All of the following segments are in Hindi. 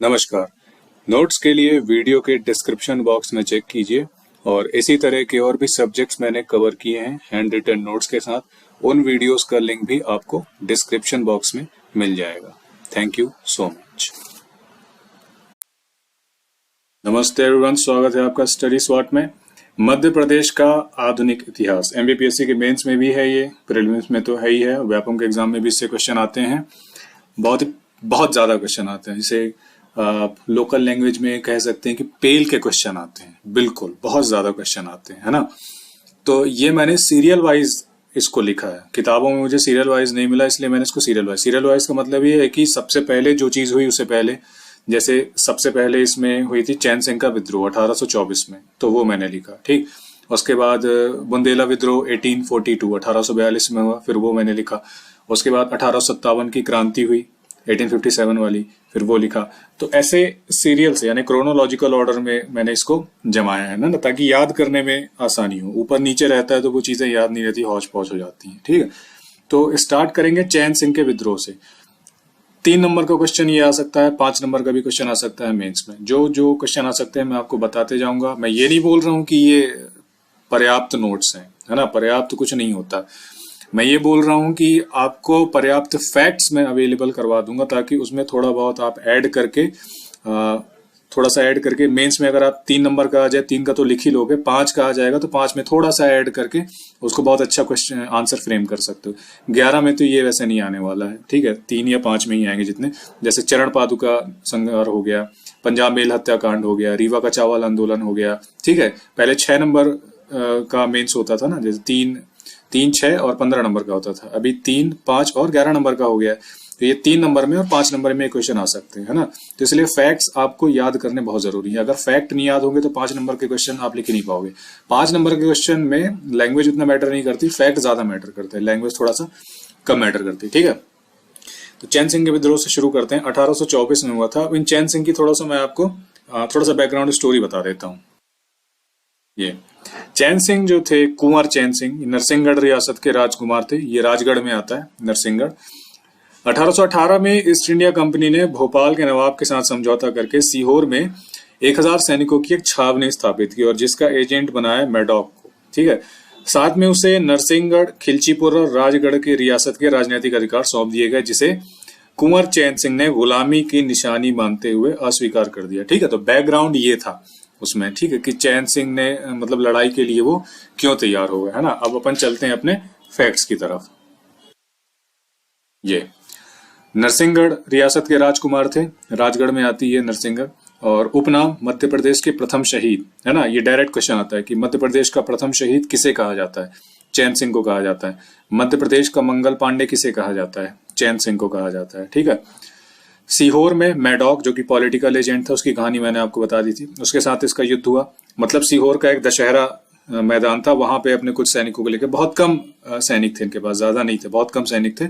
नमस्कार। नोट्स के लिए वीडियो के डिस्क्रिप्शन बॉक्स में चेक कीजिए और इसी तरह के और भी सब्जेक्ट्स मैंने कवर किए हैं हैंड रिटन नोट्स के साथ। उन वीडियोस का लिंक भी आपको डिस्क्रिप्शन बॉक्स में मिल जाएगा। Thank you so much. नमस्ते एवरीवन, स्वागत है आपका स्टडी स्वाट में। मध्य प्रदेश का आधुनिक इतिहास एमबीपीएससी के मेंस में भी है, ये प्रीलिम्स में तो है ही है, व्यापम के एग्जाम में भी इससे क्वेश्चन आते हैं। बहुत ज्यादा क्वेश्चन आते हैं। इसे लोकल लैंग्वेज में कह सकते हैं कि पेल के क्वेश्चन आते हैं। बिल्कुल बहुत ज्यादा क्वेश्चन आते हैं, है ना। तो ये मैंने सीरियल वाइज इसको लिखा है। किताबों में मुझे सीरियल वाइज नहीं मिला, इसलिए मैंने इसको सीरियल वाइज का मतलब ये है कि सबसे पहले जो चीज हुई उससे पहले, जैसे सबसे पहले इसमें हुई थी चैन सिंह का विद्रोह 1824 में, तो वो मैंने लिखा। ठीक, उसके बाद बुंदेला विद्रोह 1842 1842 में हुआ, फिर वो मैंने लिखा। उसके बाद 1857 की क्रांति हुई 1857 वाली, फिर वो लिखा। तो ऐसे सीरियल से यानी क्रोनोलॉजिकल ऑर्डर में मैंने इसको जमाया है ना, ताकि याद करने में आसानी हो। ऊपर नीचे रहता है तो वो चीजें याद नहीं रहती, हौच पौच हो जाती हैं। ठीक है, तो स्टार्ट करेंगे चैन सिंह के विद्रोह से। 3 नंबर का क्वेश्चन ये आ सकता है, 5 नंबर का भी क्वेश्चन आ सकता है मेंस में। जो जो क्वेश्चन आ सकते हैं मैं आपको बताते जाऊंगा। मैं ये नहीं बोल रहा हूं कि ये पर्याप्त नोट्स हैं, है ना, पर्याप्त कुछ नहीं होता। मैं ये बोल रहा हूं कि आपको पर्याप्त फैक्ट्स में अवेलेबल करवा दूंगा, ताकि उसमें थोड़ा बहुत आप ऐड करके थोड़ा सा ऐड करके मेंस में अगर आप 3 नंबर का आ जाए, 3 का तो लिख ही लोगे, 5 का आ जाएगा तो 5 में थोड़ा सा ऐड करके उसको बहुत अच्छा क्वेश्चन आंसर फ्रेम कर सकते हो। 11 में तो ये वैसे नहीं आने वाला है। ठीक है, 3 या 5 में ही आएंगे जितने, जैसे चरण पादुका संहार हो गया, पंजाब मेल हत्याकांड हो गया, रीवा का चावल आंदोलन हो गया। ठीक है, पहले 6 नंबर का मेंस होता था ना, जैसे 3, 6 और 15 नंबर का होता था। अभी 3, 5 और 11 नंबर का हो गया। तो ये 3 नंबर में और 5 नंबर में क्वेश्चन आ सकते हैं, है ना। तो इसलिए फैक्ट्स आपको याद करने बहुत जरूरी है। अगर फैक्ट नहीं याद होंगे तो 5 नंबर के क्वेश्चन आप लिख ही नहीं पाओगे। 5 नंबर के क्वेश्चन में लैंग्वेज उतना मैटर नहीं करती, फैक्ट ज्यादा मैटर करते हैं, लैंग्वेज थोड़ा सा कम मैटर करती है। ठीक है, तो चैन सिंह के विद्रोह से शुरू करते हैं। 1824 में हुआ था। इन चैन सिंह की थोड़ा सा मैं आपको थोड़ा सा बैकग्राउंड स्टोरी बता देता हूँ। ये चैन सिंह जो थे, कुंवर चैन सिंह, नरसिंहगढ़ रियासत के राजकुमार थे। ये राजगढ़ में आता है, नरसिंहगढ़। 1818 में ईस्ट इंडिया कंपनी ने भोपाल के नवाब के साथ समझौता करके सीहोर में 1000 सैनिकों की एक छावनी स्थापित की और जिसका एजेंट बनाया मैडॉक को। ठीक है, साथ में उसे नरसिंहगढ़, खिलचीपुर और राजगढ़ की रियासत के राजनीतिक अधिकार सौंप दिए गए, जिसे कुंवर चैन सिंह ने गुलामी की निशानी मानते हुए अस्वीकार कर दिया। ठीक है, तो बैकग्राउंड ये था उसमें। ठीक है, कि चैन सिंह ने मतलब लड़ाई के लिए वो क्यों तैयार हो गए, है ना। अब अपन चलते हैं अपने फैक्ट्स की तरफ। ये नरसिंहगढ़ रियासत के राजकुमार थे, राजगढ़ में आती है नरसिंहगढ़। और उपनाम मध्य प्रदेश के प्रथम शहीद, है ना। ये डायरेक्ट क्वेश्चन आता है कि मध्य प्रदेश का प्रथम शहीद किसे कहा जाता है? चैन सिंह को कहा जाता है। मध्य प्रदेश का मंगल पांडे किसे कहा जाता है? चैन सिंह को कहा जाता है। ठीक है, सीहोर में मैडॉक जो कि पॉलिटिकल एजेंट था, उसकी कहानी मैंने आपको बता दी थी। उसके साथ इसका युद्ध हुआ। मतलब सीहोर का एक दशहरा मैदान था, वहां पे अपने कुछ सैनिकों को लेकर, बहुत कम सैनिक थे इनके पास, ज्यादा नहीं थे, बहुत कम सैनिक थे,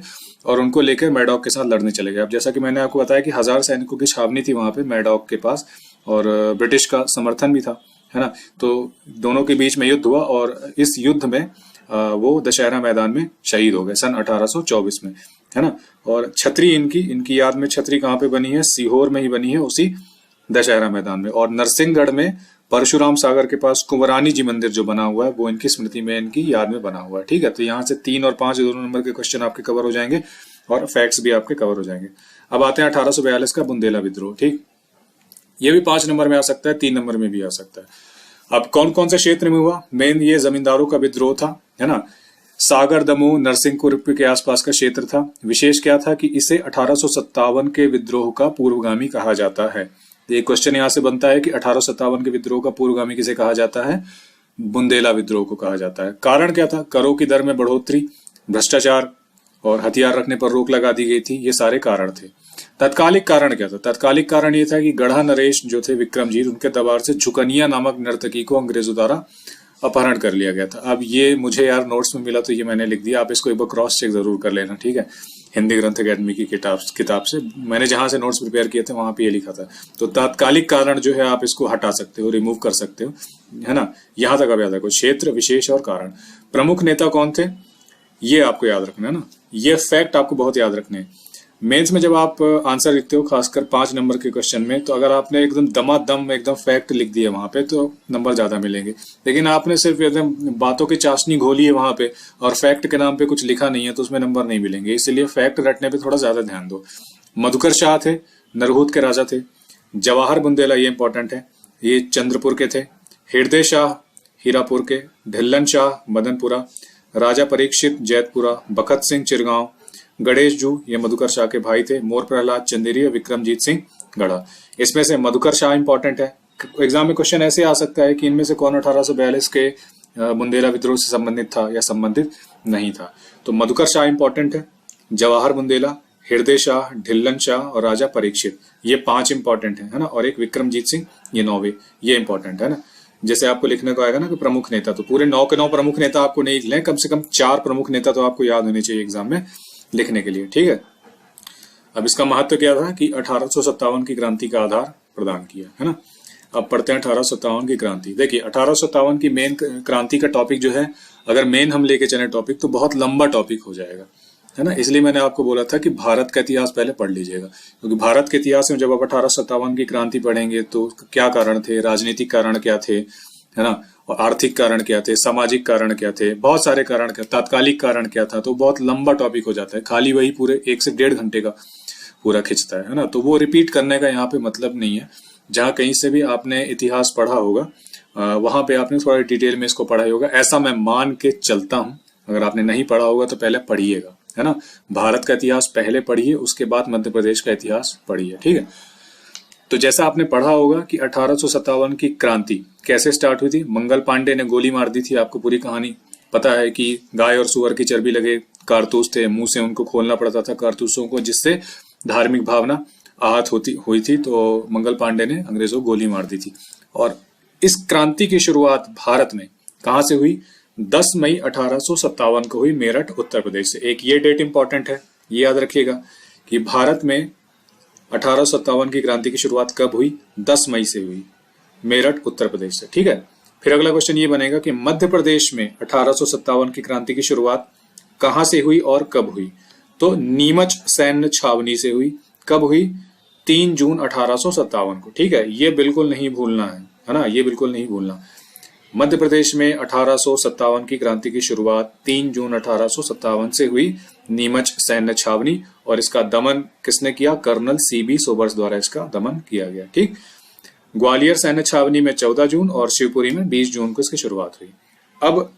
और उनको लेकर मैडॉक के साथ लड़ने चले गए। अब जैसा कि मैंने आपको बताया कि 1000 सैनिकों की छावनी थी वहां पे मैडॉक के पास, और ब्रिटिश का समर्थन भी था, है ना। तो दोनों के बीच में युद्ध हुआ और इस युद्ध में वो दशहरा मैदान में शहीद हो गए सन 1824 में, है ना। और छतरी इनकी याद में छतरी कहाँ पे बनी है? सीहोर में ही बनी है, उसी दशहरा मैदान में। और नरसिंहगढ़ में परशुराम सागर के पास कुंवरानी जी मंदिर जो बना हुआ है, वो इनकी स्मृति में, इनकी याद में बना हुआ है। ठीक है, तो यहाँ से 3 और 5 दोनों नंबर के क्वेश्चन आपके कवर हो जाएंगे और फैक्ट्स भी आपके कवर हो जाएंगे। अब आते हैं 1842 का बुंदेला विद्रोह। ठीक, ये भी 5 नंबर में आ सकता है, 3 नंबर में भी आ सकता है। अब कौन कौन से क्षेत्र में हुआ? मेन ये जमींदारों का विद्रोह था, है ना। सागर, दमोह, नरसिंहपुर के आसपास का क्षेत्र था। विशेष क्या था कि इसे 1857 के विद्रोह का पूर्वगामी कहा जाता है। तो एक क्वेश्चन यहां से बनता है कि 1857 के विद्रोह का पूर्वगामी किसे कहा जाता है? बुंदेला विद्रोह को कहा जाता है। कारण क्या था? करों की दर में बढ़ोतरी, भ्रष्टाचार और हथियार रखने पर रोक लगा दी गई थी, ये सारे कारण थे। तत्कालिक कारण क्या था? तत्कालिक कारण ये था कि गढ़ा नरेश जो थे विक्रमजीत, उनके दरबार से झुकनिया नामक नर्तकी को अंग्रेजों द्वारा अपहरण कर लिया गया था। अब ये मुझे यार नोट्स में मिला तो ये मैंने लिख दिया, आप इसको एक बार क्रॉस चेक जरूर कर लेना। ठीक है, हिंदी ग्रंथ अकेडमी की किताब से मैंने जहां से नोट्स प्रिपेयर किए थे वहां पे ये लिखा था। तो तात्कालिक कारण जो है आप इसको हटा सकते हो, रिमूव कर सकते हो, है ना। यहां तक आप याद रखो, क्षेत्र, विशेष और कारण। प्रमुख नेता कौन थे ये आपको याद रखना है ना, ये फैक्ट आपको बहुत याद रखने हैं। मेंस में जब आप आंसर लिखते हो, खासकर 5 नंबर के क्वेश्चन में, तो अगर आपने एकदम दमादम एकदम फैक्ट लिख दिया वहां पे तो नंबर ज्यादा मिलेंगे। लेकिन आपने सिर्फ एकदम बातों की चाशनी घोली है वहां पे और फैक्ट के नाम पे कुछ लिखा नहीं है, तो उसमें नंबर नहीं मिलेंगे। इसलिए फैक्ट रटने पे थोड़ा ज्यादा ध्यान दो। मधुकर शाह थे, नरहूत के राजा थे। जवाहर बुंदेला, ये इंपॉर्टेंट है, ये चंद्रपुर के थे। हृदय शाह हीरापुर के। ढिल्लन शाह मदनपुरा। राजा परीक्षित जैतपुरा। बखत सिंह चिरगांव। गणेश जू, ये मधुकर शाह के भाई थे। मोर प्रहलाद चंदेरी, विक्रमजीत सिंह गढ़ा। इसमें से मधुकर शाह इंपॉर्टेंट है। एग्जाम में क्वेश्चन ऐसे आ सकता है कि इनमें से कौन 1842 के बुंदेला विद्रोह से संबंधित था या संबंधित नहीं था। तो मधुकर शाह इंपॉर्टेंट है, जवाहर बुंदेला, हृदय शाह, ढिल्लन शाह और राजा परीक्षित, ये 5 इंपॉर्टेंट है ना। और एक विक्रमजीत सिंह, ये 9वें, ये इंपॉर्टेंट है ना। जैसे आपको लिखने को आएगा ना कि प्रमुख नेता, तो पूरे 9 के 9 प्रमुख नेता आपको नहीं लिखने, कम से कम 4 प्रमुख नेता तो आपको याद होने चाहिए एग्जाम में लिखने के लिए, ठीक है। अब इसका महत्व क्या था कि 1857 की क्रांति का आधार प्रदान किया, है ना। अब पढ़ते हैं 1857 की क्रांति। देखिए 1857 की मेन क्रांति का टॉपिक जो है, अगर मेन हम लेके चले टॉपिक तो बहुत लंबा टॉपिक हो जाएगा, है ना। इसलिए मैंने आपको बोला था कि भारत का इतिहास पहले पढ़ लीजिएगा, क्योंकि भारत के इतिहास में जब आप 1857 की क्रांति पढ़ेंगे तो क्या कारण थे, राजनीतिक कारण क्या थे, है ना, और आर्थिक कारण क्या थे, सामाजिक कारण क्या थे, बहुत सारे कारण क्या, तात्कालिक कारण क्या था, तो बहुत लंबा टॉपिक हो जाता है। खाली वही पूरे 1 से 1.5 घंटे का पूरा खिंचता है ना। तो वो रिपीट करने का यहाँ पे मतलब नहीं है। जहाँ कहीं से भी आपने इतिहास पढ़ा होगा वहां पे आपने थोड़ा डिटेल में इसको पढ़ा होगा, ऐसा मैं मान के चलता हूँ। अगर आपने नहीं पढ़ा होगा तो पहले पढ़िएगा, है ना। भारत का इतिहास पहले पढ़िए, उसके बाद मध्य प्रदेश का इतिहास पढ़िए, ठीक है। तो जैसा आपने पढ़ा होगा कि 1857 की क्रांति कैसे स्टार्ट हुई थी। मंगल पांडे ने गोली मार दी थी, आपको पूरी कहानी पता है कि गाय और सुअर की चर्बी लगे कारतूस थे, मुंह से उनको खोलना पड़ता था कारतूसों को, जिससे धार्मिक भावना आहत हुई थी। तो मंगल पांडे ने अंग्रेजों को गोली मार दी थी। और इस क्रांति की शुरुआत भारत में कहां से हुई? 10 मई 1857 को हुई, मेरठ उत्तर प्रदेश से। एक ये डेट इंपॉर्टेंट है, ये याद रखिएगा कि भारत में 1857 की क्रांति की शुरुआत कब हुई? 10 मई से हुई, मेरठ उत्तर प्रदेश से, ठीक है। फिर अगला क्वेश्चन ये बनेगा कि मध्य प्रदेश में 1857 की क्रांति की शुरुआत कहां से हुई और कब हुई? तो नीमच सैन्य छावनी से हुई। कब हुई? 3 जून 1857 को, ठीक है। ये बिल्कुल नहीं भूलना है ना, ये बिल्कुल नहीं भूलना। मध्य प्रदेश में 1857 की क्रांति की शुरुआत 3 जून 1857 से हुई, नीमच सैन्य छावनी, और इसका दमन किसने किया? कर्नल CB सोबर्स द्वारा इसका दमन किया गया, ठीक। ग्वालियर सैन्य छावनी में 14 जून और शिवपुरी में 20 जून को इसकी शुरुआत हुई। अब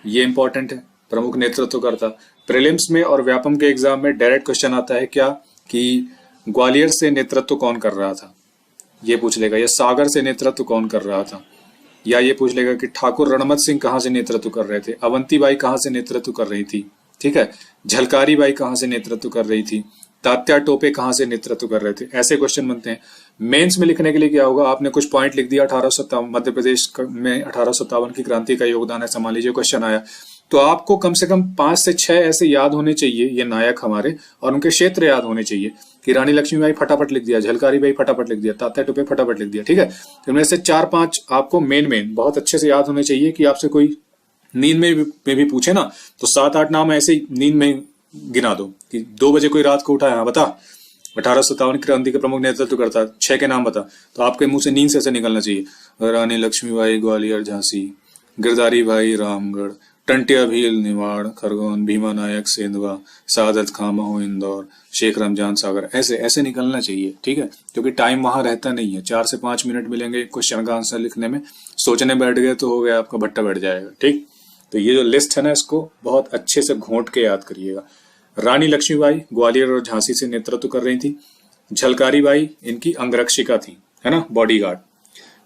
ये इंपॉर्टेंट है, प्रमुख नेतृत्वकर्ता। प्रीलिम्स में और व्यापम के एग्जाम में डायरेक्ट क्वेश्चन आता है क्या कि ग्वालियर से नेतृत्व कौन कर रहा था, ये पूछ लेगा। या सागर से नेतृत्व कौन कर रहा था, या ये पूछ लेगा कि ठाकुर रणमत सिंह कहां से नेतृत्व कर रहे थे, अवंती बाई कहां से नेतृत्व कर रही थी, ठीक है, झलकारी बाई कहां से नेतृत्व कर रही थी, तात्या टोपे कहां से नेतृत्व कर रहे थे। ऐसे क्वेश्चन बनते हैं। मेंस में लिखने के लिए क्या होगा, आपने कुछ पॉइंट लिख दिया 1857 मध्य प्रदेश में 1857 की क्रांति का योगदान है, मान लीजिए क्वेश्चन आया, तो आपको कम से कम 5 से 6 ऐसे याद होने चाहिए, ये नायक हमारे, और उनके क्षेत्र याद होने चाहिए कि रानी लक्ष्मीबाई फटाफट लिख दिया, झलकारी बाई फटाफट लिख दिया, तात्या टोपे फटाफट लिख दिया, ठीक है। इनमें से 4-5 आपको मेन बहुत अच्छे से याद होने चाहिए कि आपसे कोई नींद में भी पूछे ना तो 7-8 नाम ऐसे ही नींद में गिना दो कि 2 बजे कोई रात को उठा है, बता 1857 क्रांति के प्रमुख नेतृत्व करता, 6 के नाम बता, तो आपके मुंह से नींद से ऐसे निकलना चाहिए। रानी लक्ष्मीबाई ग्वालियर झांसी, गिरधारी भाई रामगढ़, टंटिया भील निवाड़ खरगोन, भीमा नायक सेंधवा, सादत खां महू इंदौर, शेख रमजान सागर, ऐसे ऐसे निकलना चाहिए, ठीक है। क्योंकि टाइम वहां रहता नहीं है, 4 से 5 मिनट मिलेंगे क्वेश्चन का आंसर लिखने में। सोचने बैठ गए तो हो गया, आपका भट्टा बैठ जाएगा, ठीक। तो ये जो लिस्ट है ना, इसको बहुत अच्छे से घोंट के याद करिएगा। रानी लक्ष्मीबाई ग्वालियर और झांसी से नेतृत्व कर रही थी। झलकारी बाई इनकी अंगरक्षिका थी, है ना, बॉडीगार्ड,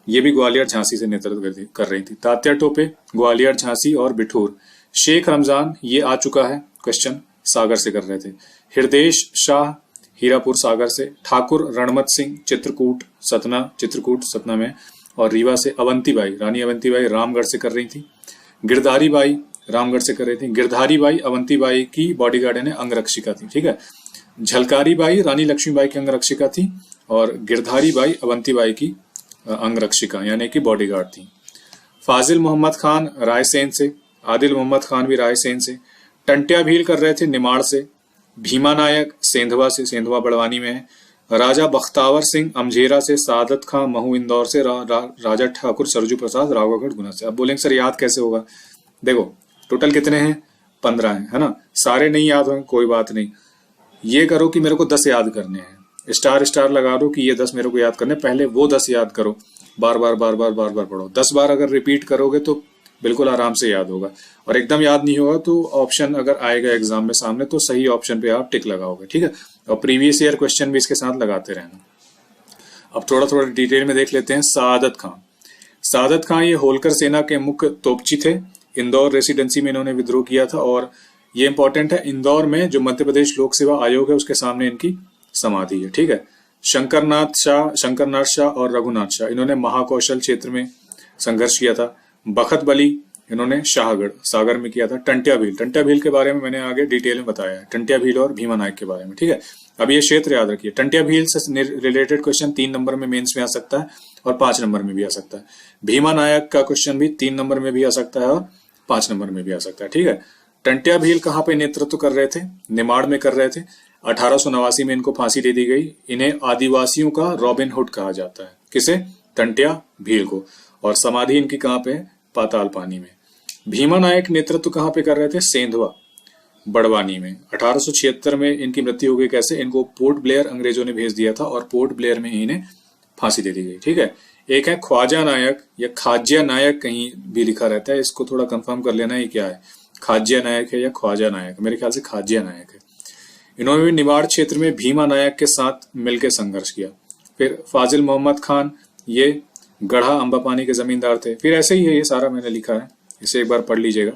ये भी ग्वालियर झांसी से नेतृत्व कर रही थी। तात्या टोपे ग्वालियर झांसी और बिठूर। शेख रमजान, ये आ चुका है क्वेश्चन, सागर से कर रहे थे। हृदय शाह हीरापुर सागर से। ठाकुर रणमत सिंह चित्रकूट सतना में, और रीवा से Avanti by, Rani Avanti by Ramgarh से कर रही थी। गिरधारी बाई रामगढ़ से कर रही थी। गिरधारी बाई अवंती बाई की बॉडीगार्ड यानी अंगरक्षिका थी, ठीक है। झलकारी बाई रानी लक्ष्मीबाई की अंगरक्षिका थी, और गिरधारी बाई अवंती बाई की अंगरक्षिका यानी कि बॉडीगार्ड थी। फाजिल मोहम्मद खान रायसेन से। आदिल मोहम्मद खान भी रायसेन से। टंटिया भील कर रहे थे निमाड़ से। भीमा नायक सेंधवा से, सेंधवा बड़वानी में है। राजा बख्तावर सिंह अमझेरा से, सादत खां महू इंदौर से, राजा ठाकुर सरजू प्रसाद रावगढ़ गुना से। अब बोलेंगे सर याद कैसे होगा? देखो टोटल कितने हैं? 15 हैं, है ना। सारे नहीं याद होंगे कोई बात नहीं, ये करो कि मेरे को 10 याद करने हैं, स्टार स्टार लगा दो कि ये 10 मेरे को याद करने, पहले वो 10 याद करो, बार बार बार बार बार बार पढ़ो। 10 बार अगर रिपीट करोगे तो बिल्कुल आराम से याद होगा। और एकदम याद नहीं होगा तो ऑप्शन अगर आएगा एग्जाम में सामने तो सही ऑप्शन पे आप टिक लगाओगे, ठीक है। और प्रीवियस ईयर क्वेश्चन भी इसके साथ लगाते रहना। अब थोड़ा थोड़ा डिटेल में देख लेते हैं। सादत खां, सादत खां ये होलकर सेना के मुख्य तोपची थे। इंदौर रेसिडेंसी में इन्होंने विद्रोह किया था। और ये इंपॉर्टेंट है, इंदौर में जो मध्य प्रदेश लोक सेवा आयोग है उसके सामने इनकी समाधि है, ठीक है। शंकरनाथ शाह और रघुनाथ शाह इन्होंने महाकौशल क्षेत्र में संघर्ष किया था। बखत बली इन्होंने शाहगढ़ सागर में किया था। टंट्या भील के बारे में मैंने आगे डिटेल में बताया है, टंट्या भील और भीमा नायक के बारे में, ठीक है। अब ये क्षेत्र याद रखिए। टंट्या भील से रिलेटेड क्वेश्चन 3 नंबर में मेंस में आ सकता है और 5 नंबर में भी आ सकता है। भीमा नायक का क्वेश्चन भी 3 नंबर में भी आ सकता है और 5 नंबर में भी आ सकता है, ठीक है। टंट्या भील कहाँ पे नेतृत्व कर रहे थे? निमाड़ में कर रहे थे। 1889 में इनको फांसी दे दी गई। इन्हें आदिवासियों का रॉबिन हुड कहा जाता है। किसे? टंट्या भील को। और समाधि इनकी कहाँ पे है? पाताल पानी में। भीमा नायक नेतृत्व कहाँ पे कर रहे थे? सेंधवा बड़वानी में। 1876 में इनकी मृत्यु हो गई। कैसे? इनको पोर्ट ब्लेयर अंग्रेजों ने भेज दिया था और पोर्ट ब्लेयर में ही इन्हें फांसी दे दी गई, ठीक है। एक है ख्वाजा नायक या खाज्या नायक, कहीं भी लिखा रहता है, इसको थोड़ा कंफर्म कर लेना ये क्या है, खाज्या नायक है या ख्वाजा नायक? मेरे ख्याल से खाज्या नायक है। इन्होंने भी निवाड़ क्षेत्र में भीमा नायक के साथ मिलकर संघर्ष किया। फिर फाजिल मोहम्मद खान, ये गढ़ा अंबापानी के जमींदार थे। फिर ऐसे ही है, ये सारा मैंने लिखा है, इसे एक बार पढ़ लीजिएगा।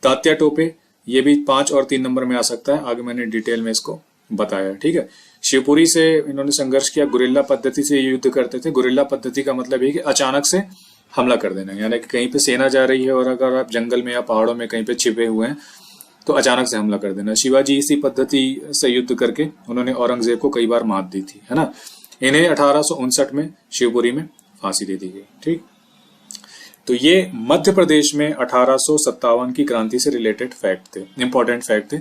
तात्या टोपे, ये भी 5 और 3 नंबर में आ सकता है, आगे मैंने डिटेल में इसको बताया, ठीक है। शिवपुरी से इन्होंने संघर्ष किया। गुरिल्ला पद्धति से युद्ध करते थे। गुरिल्ला पद्धति का मतलब है कि अचानक से हमला कर देना, यानी कि कहीं पे सेना जा रही है और अगर आप जंगल में या पहाड़ों में कहीं पे छिपे हुए हैं तो अचानक से हमला कर देना। शिवाजी इसी पद्धति से युद्ध करके उन्होंने औरंगजेब को कई बार मात दी थी, है ना। इन्हें 1859 में शिवपुरी में फांसी दे दी गई, ठीक। तो ये मध्य प्रदेश में 1857 की क्रांति से रिलेटेड फैक्ट थे, इंपॉर्टेंट फैक्ट थे।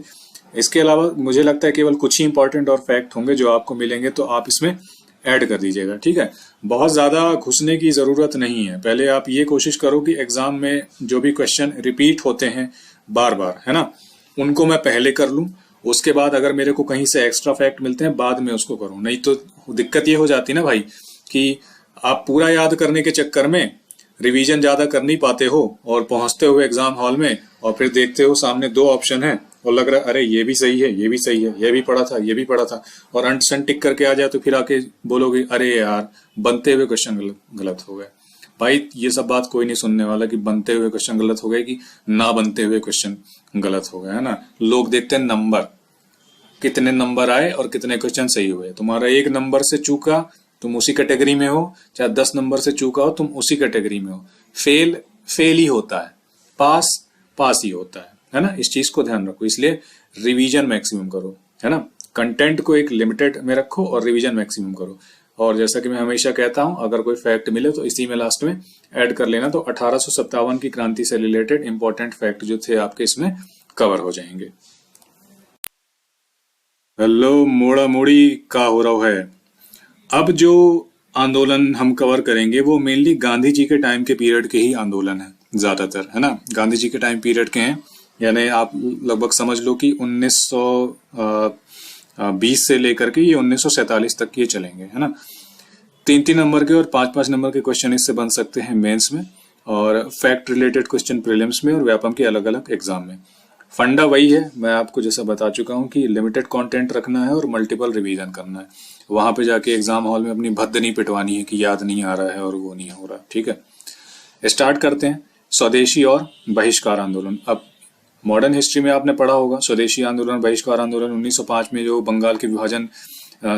इसके अलावा मुझे लगता है केवल कुछ ही इंपॉर्टेंट और फैक्ट होंगे जो आपको मिलेंगे, तो आप इसमें ऐड कर दीजिएगा, ठीक है। बहुत ज्यादा घुसने की जरूरत नहीं है। पहले आप ये कोशिश करो कि एग्जाम में जो भी क्वेश्चन रिपीट होते हैं बार बार, है ना, उनको मैं पहले कर लूं। उसके बाद अगर मेरे को कहीं से एक्स्ट्रा फैक्ट मिलते हैं बाद में उसको करूं। नहीं तो दिक्कत ये हो जाती है ना भाई कि आप पूरा याद करने के चक्कर में रिवीजन ज्यादा कर नहीं पाते हो और पहुंचते हो एग्जाम हॉल में और फिर देखते हो सामने 2 ऑप्शन है और लग रहा है अरे ये भी सही है, ये भी सही है, ये भी पढ़ा था, ये भी पढ़ा था, और अंट संट टिक करके आ जाए तो फिर आके बोलोगे अरे यार बनते हुए क्वेश्चन गलत हो गए। भाई ये सब बात कोई नहीं सुनने वाला कि बनते हुए क्वेश्चन गलत हो गए कि ना बनते हुए क्वेश्चन गलत हो गए, है ना। लोग देखते हैं नंबर, कितने नंबर आए और कितने क्वेश्चन सही हुए। तुम्हारा 1 नंबर से चूका तुम उसी कैटेगरी में हो, चाहे 10 नंबर से चूका हो तुम उसी कैटेगरी में हो। फेल ही होता है, पास ही होता है ना। इस चीज को ध्यान रखो, इसलिए रिवीजन मैक्सिमम करो, है ना। कंटेंट को एक लिमिटेड में रखो और रिवीजन मैक्सिमम करो। और जैसा कि मैं हमेशा कहता हूं, अगर कोई फैक्ट मिले तो इसी में लास्ट में ऐड कर लेना, तो 1857 की क्रांति से रिलेटेड इंपॉर्टेंट फैक्ट जो थे आपके इसमें कवर हो जाएंगे। हेलो मोड़ा मोड़ी का हो रहा है। अब जो आंदोलन हम कवर करेंगे वो मेनली गांधी जी के टाइम के पीरियड के ही आंदोलन है ज्यादातर, है ना। गांधी जी के टाइम पीरियड के हैं, यानी आप लगभग समझ लो कि 1920 से लेकर के ये 1947 तक ये चलेंगे, है ना। 3-3 नंबर के और 5-5 नंबर के क्वेश्चन इससे बन सकते हैं मेंस में, और फैक्ट रिलेटेड क्वेश्चन प्रीलिम्स में और व्यापम के अलग अलग एग्जाम में। फंडा वही है, मैं आपको जैसा बता चुका हूं कि लिमिटेड कंटेंट रखना है और मल्टीपल रिवीजन करना है। वहां पे जाके एग्जाम हॉल में अपनी भद्द नहीं पिटवानी है कि याद नहीं आ रहा है और वो नहीं हो रहा, ठीक है। स्टार्ट करते हैं। स्वदेशी और बहिष्कार आंदोलन। अब मॉडर्न हिस्ट्री में आपने पढ़ा होगा स्वदेशी आंदोलन, बहिष्कार आंदोलन 1905 में जो बंगाल के विभाजन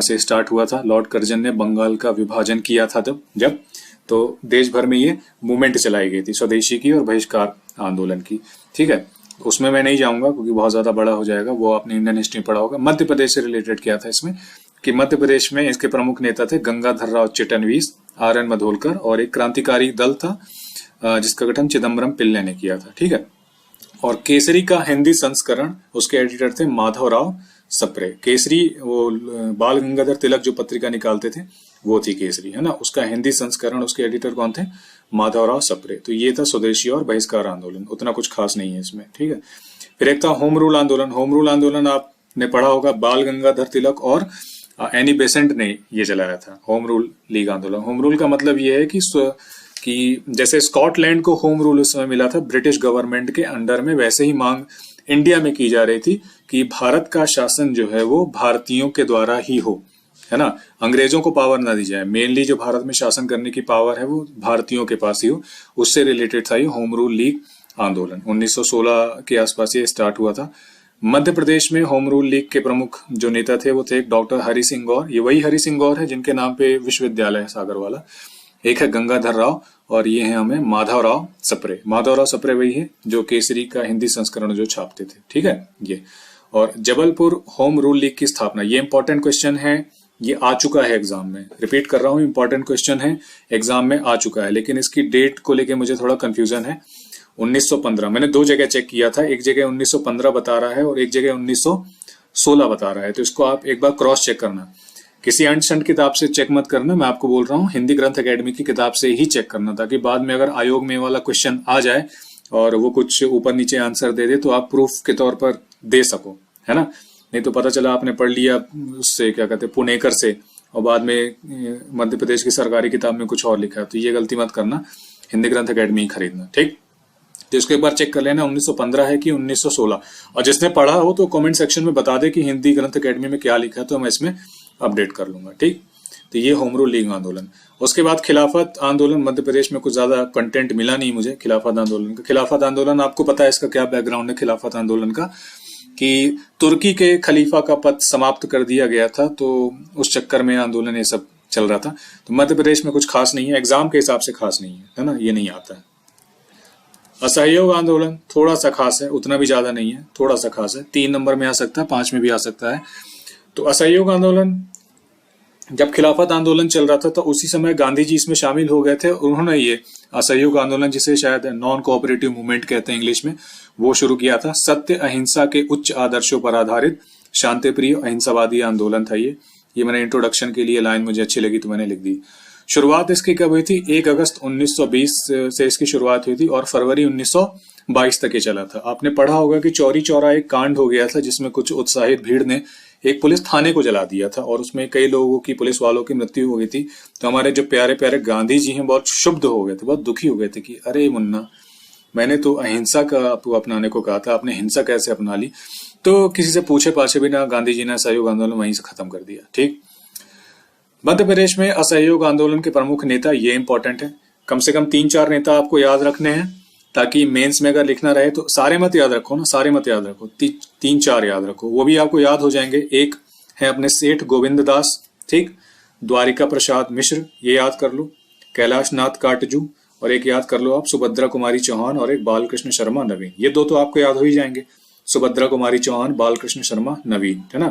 से स्टार्ट हुआ था। लॉर्ड कर्जन ने बंगाल का विभाजन किया था जब तो देश भर में ये मूवमेंट चलाई गई थी स्वदेशी की और बहिष्कार आंदोलन की, ठीक है। उसमें मैं नहीं जाऊंगा क्योंकि बहुत ज्यादा बड़ा हो जाएगा, वो आपने इंडियन हिस्ट्री में पढ़ा होगा। मध्य प्रदेश से रिलेटेड किया था इसमें कि मध्य प्रदेश में इसके प्रमुख नेता थे गंगाधर राव चिटनवीस, RN मधोलकर, और एक क्रांतिकारी दल था जिसका गठन चिदम्बरम पिल्ले ने किया था, ठीक है। और केसरी का हिंदी संस्करण, उसके एडिटर थे माधव राव सप्रे। केसरी वो बाल गंगाधर तिलक जो पत्रिका निकालते थे वो थी केसरी, है ना। उसका हिंदी संस्करण, उसके एडिटर कौन थे? माधवराव सप्रे। तो ये था स्वदेशी और बहिष्कार आंदोलन, उतना कुछ खास नहीं है इसमें, ठीक है। फिर एक था होम रूल आंदोलन। होम रूल आंदोलन आपने पढ़ा होगा, बाल गंगाधर तिलक और एनी बेसेंट ने ये चलाया था, होम रूल लीग आंदोलन। होम रूल का मतलब ये है कि जैसे स्कॉटलैंड को होम रूल उस समय मिला था ब्रिटिश गवर्नमेंट के अंडर में, वैसे ही मांग इंडिया में की जा रही थी कि भारत का शासन जो है वो भारतीयों के द्वारा ही हो, है ना। अंग्रेजों को पावर ना दी जाए, मेनली जो भारत में शासन करने की पावर है वो भारतीयों के पास ही हो। उससे रिलेटेड था ये होम रूल लीग आंदोलन। 1916 के आसपास ये स्टार्ट हुआ था। मध्य प्रदेश में होम रूल लीग के प्रमुख जो नेता थे वो थे एक डॉक्टर हरि सिंह गौर। ये वही हरि सिंह गौर है जिनके नाम पे विश्वविद्यालय है सागरवाला। एक है गंगाधर राव और ये है हमें माधवराव सप्रे। माधवराव सप्रे वही है जो केसरी का हिंदी संस्करण जो छापते थे, ठीक है ये। और जबलपुर होम रूल लीग की स्थापना, ये इंपॉर्टेंट क्वेश्चन है, ये आ चुका है एग्जाम में। रिपीट कर रहा हूं, इंपॉर्टेंट क्वेश्चन है, एग्जाम में आ चुका है, लेकिन इसकी डेट को लेके मुझे थोड़ा कंफ्यूजन है। 1915 मैंने 2 जगह चेक किया था, एक जगह 1915 बता रहा है और एक जगह 1916 बता रहा है। तो इसको आप एक बार क्रॉस चेक करना, किसी अंट किताब से चेक मत करना, मैं आपको बोल रहा हूँ हिंदी ग्रंथ अकेडमी की किताब से ही चेक करना, ताकि बाद में अगर आयोग में वाला क्वेश्चन आ जाए और वो कुछ ऊपर नीचे आंसर दे दे तो आप प्रूफ के तौर पर दे सको, है ना। नहीं तो पता चला आपने पढ़ लिया उससे क्या कहते हैं पुणेकर से और बाद में मध्य प्रदेश की सरकारी किताब में कुछ और लिखा है, तो ये गलती मत करना, हिंदी ग्रंथ अकेडमी ही खरीदना, ठीक। तो इसको एक बार चेक कर लेना 1915 है कि 1916, और जिसने पढ़ा हो तो कमेंट सेक्शन में बता दे कि हिंदी ग्रंथ अकेडमी में क्या लिखा है, तो मैं इसमें अपडेट कर लूंगा, ठीक। तो ये होम रूल लीग आंदोलन। उसके बाद खिलाफत आंदोलन, मध्य प्रदेश में कुछ ज्यादा कंटेंट मिला नहीं मुझे खिलाफत आंदोलन का। खिलाफत आंदोलन आपको पता है इसका क्या बैकग्राउंड है खिलाफत आंदोलन का, कि तुर्की के खलीफा का पद समाप्त कर दिया गया था, तो उस चक्कर में आंदोलन ये सब चल रहा था। तो मध्य प्रदेश में कुछ खास नहीं है, एग्जाम के हिसाब से खास नहीं है ना, ये नहीं आता है। असहयोग आंदोलन थोड़ा सा खास है, उतना भी ज्यादा नहीं है, थोड़ा सा खास है, 3 नंबर में आ सकता है, 5 में भी आ सकता है। तो असहयोग आंदोलन जब खिलाफत आंदोलन चल रहा था तो उसी समय गांधी जी इसमें शामिल हो गए थे। उन्होंने ये असहयोग आंदोलन, जिसे शायद नॉन कोऑपरेटिव मूवमेंट कहते हैं इंग्लिश में, वो शुरू किया था। सत्य अहिंसा के उच्च आदर्शों पर आधारित शांतिप्रिय अहिंसावादी आंदोलन था ये मैंने इंट्रोडक्शन के लिए लाइन मुझे अच्छी लगी तो मैंने लिख दी। शुरुआत इसकी कब हुई थी? 1 अगस्त 1920 से इसकी शुरुआत हुई थी और फरवरी 1922 तक ये चला था। आपने पढ़ा होगा कि चौरी चौरा एक कांड हो गया था जिसमें कुछ उत्साहित भीड़ ने एक पुलिस थाने को जला दिया था और उसमें कई लोगों की, पुलिस वालों की मृत्यु हो गई थी। तो हमारे जो प्यारे प्यारे गांधी जी हैं बहुत क्षुब्ध हो गए थे, बहुत दुखी हो गए थे कि अरे मुन्ना, मैंने तो अहिंसा का अपनाने को कहा था, आपने हिंसा कैसे अपना ली। तो किसी से पूछे पाछे बिना गांधी जी ने असहयोग आंदोलन वहीं से खत्म कर दिया, ठीक। मध्य प्रदेश में असहयोग आंदोलन के प्रमुख नेता, ये इंपॉर्टेंट है, कम से कम 3-4 नेता आपको याद रखने हैं, ताकि मेंस में अगर लिखना रहे तो सारे मत याद रखो ना, सारे मत याद रखो, 3-4 याद रखो, वो भी आपको याद हो जाएंगे। एक है अपने सेठ गोविंद दास, ठीक, द्वारिका प्रसाद मिश्र, ये याद कर लो, कैलाश नाथ काटजू, और एक याद कर लो आप सुभद्रा कुमारी चौहान और एक बालकृष्ण शर्मा नवीन। ये 2 तो आपको याद हो ही जाएंगे, सुभद्रा कुमारी चौहान, बालकृष्ण शर्मा नवीन, है ना।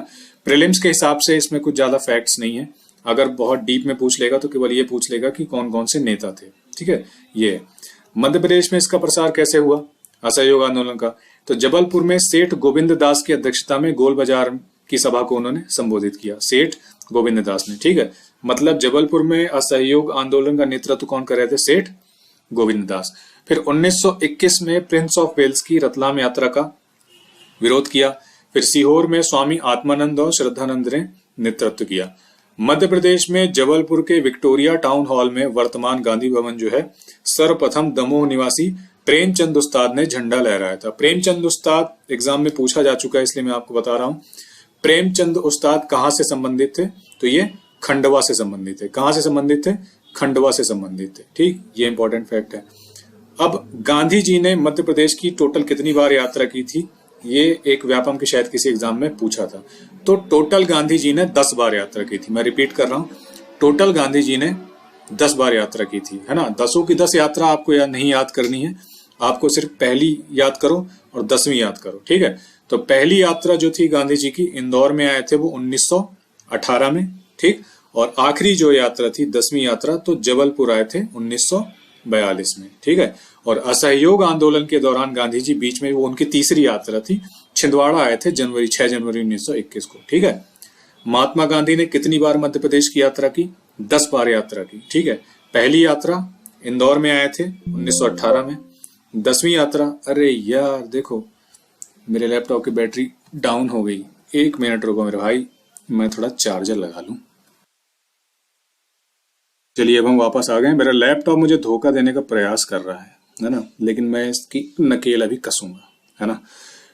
प्रीलिम्स के हिसाब से इसमें कुछ ज्यादा फैक्ट्स नहीं है, अगर बहुत डीप में पूछ लेगा तो केवल ये पूछ लेगा कि कौन कौन से नेता थे, ठीक है। ये मध्य प्रदेश में इसका प्रसार कैसे हुआ असहयोग आंदोलन का? तो जबलपुर में सेठ गोविंद दास की अध्यक्षता में गोल बाजार की सभा को उन्होंने संबोधित किया, सेठ गोविंद दास ने, ठीक है। मतलब जबलपुर में असहयोग आंदोलन का नेतृत्व कौन कर रहे थे? सेठ गोविंद दास। फिर 1921 में प्रिंस ऑफ वेल्स की रतलाम यात्रा का विरोध किया। फिर सीहोर में स्वामी आत्मानंद और श्रद्धानंद ने नेतृत्व किया। मध्य प्रदेश में जबलपुर के विक्टोरिया टाउन हॉल में वर्तमान गांधी भवन जो है, सर्वप्रथम दमोह निवासी प्रेमचंद उस्ताद ने झंडा लहराया था। प्रेमचंद उस्ताद एग्जाम में पूछा जा चुका है इसलिए मैं आपको बता रहा हूं। प्रेमचंद उस्ताद कहां से संबंधित थे? तो ये खंडवा से संबंधित थे। कहां से संबंधित थे? खंडवा से संबंधित थे, ठीक, ये इंपॉर्टेंट फैक्ट है। अब गांधी जी ने मध्य प्रदेश की टोटल कितनी बार यात्रा की थी? ये एक व्यापम के शायद किसी एग्जाम में पूछा था। तो टोटल गांधी जी ने 10 बार यात्रा की थी। मैं रिपीट कर रहा हूं, टोटल गांधी जी ने 10 बार यात्रा की थी, है ना। 10 की 10 यात्रा आपको नहीं याद करनी है, आपको सिर्फ पहली याद करो और 10वीं याद करो, ठीक है। तो पहली यात्रा जो थी गांधी जी की, इंदौर में आए थे वो 1918 में, ठीक। और आखिरी जो यात्रा थी 10वीं यात्रा, तो जबलपुर आए थे 1942 में, ठीक है। और असहयोग आंदोलन के दौरान गांधी जी बीच में, वो उनकी तीसरी यात्रा थी, छिंदवाड़ा आए थे 6 जनवरी 1921 को, ठीक है। महात्मा गांधी ने कितनी बार मध्य प्रदेश की यात्रा की? 10 बार यात्रा की, ठीक है। पहली यात्रा इंदौर में आए थे 1918 में। 10वीं यात्रा, अरे यार देखो मेरे लैपटॉप की बैटरी डाउन हो गई, 1 मिनट रुको मेरे भाई, मैं थोड़ा चार्जर लगा लूं। चलिए अब हम वापस आ गए। मेरा लैपटॉप मुझे धोखा देने का प्रयास कर रहा है ना, लेकिन मैं इसकी नकेल अभी कसूंगा, है ना।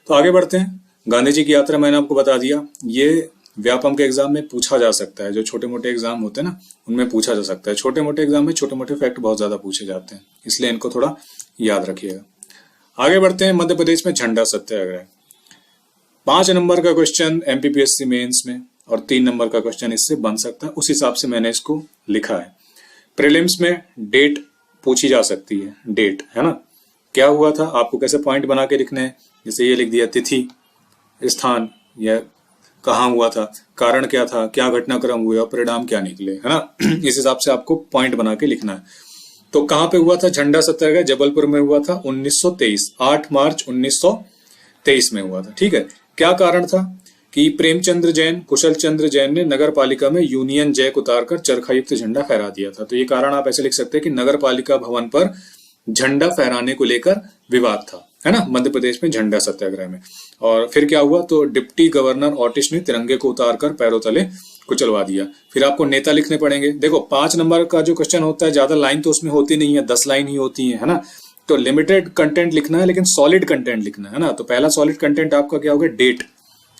तो आगे बढ़ते हैं। गांधी जी की यात्रा मैंने आपको बता दिया, ये व्यापम के एग्जाम में पूछा जा सकता है। जो छोटे मोटे एग्जाम होते हैं ना, उनमें पूछा जा सकता है। छोटे मोटे एग्जाम में छोटे मोटे फैक्ट बहुत ज्यादा पूछे जाते हैं, इसलिए इनको थोड़ा याद रखिएगा। आगे बढ़ते हैं। मध्य प्रदेश में झंडा सत्याग्रह, 5 नंबर का क्वेश्चन एमपीपीएससी मेंस में और 3 नंबर का क्वेश्चन इससे बन सकता है, उस हिसाब से मैंने इसको लिखा है। प्रीलिम्स में डेट पूछी जा सकती है, डेट, है ना, क्या हुआ था, आपको कैसे पॉइंट बना के लिखने हैं। जैसे ये लिख दिया तिथि, स्थान, या कहाँ हुआ था, कारण क्या था, क्या घटनाक्रम हुआ, परिणाम क्या निकले, है ना। इस हिसाब से आपको पॉइंट बना के लिखना है। तो कहाँ पे हुआ था झंडा सत्याग्रह? जबलपुर में हुआ था 1923, 8 मार्च 1923 में हुआ था, ठीक है। क्या कारण था कि प्रेमचंद्र जैन, कुशल चंद्र जैन ने नगर पालिका में यूनियन जैक उतारकर चरखायुक्त झंडा फहरा दिया था। तो ये कारण आप ऐसे लिख सकते हैं कि नगर पालिका भवन पर झंडा फहराने को लेकर विवाद था, है ना, मध्य प्रदेश में झंडा सत्याग्रह में। और फिर क्या हुआ, तो डिप्टी गवर्नर ऑटिश ने तिरंगे को उतारकर पैरों तले कुचलवा दिया। फिर आपको नेता लिखने पड़ेंगे। देखो 5 नंबर का जो क्वेश्चन होता है, ज्यादा लाइन तो उसमें होती नहीं है, 10 लाइन ही होती है ना। तो लिमिटेड कंटेंट लिखना है, लेकिन सॉलिड कंटेंट लिखना है ना। तो पहला सॉलिड कंटेंट आपका क्या हो गया? डेट,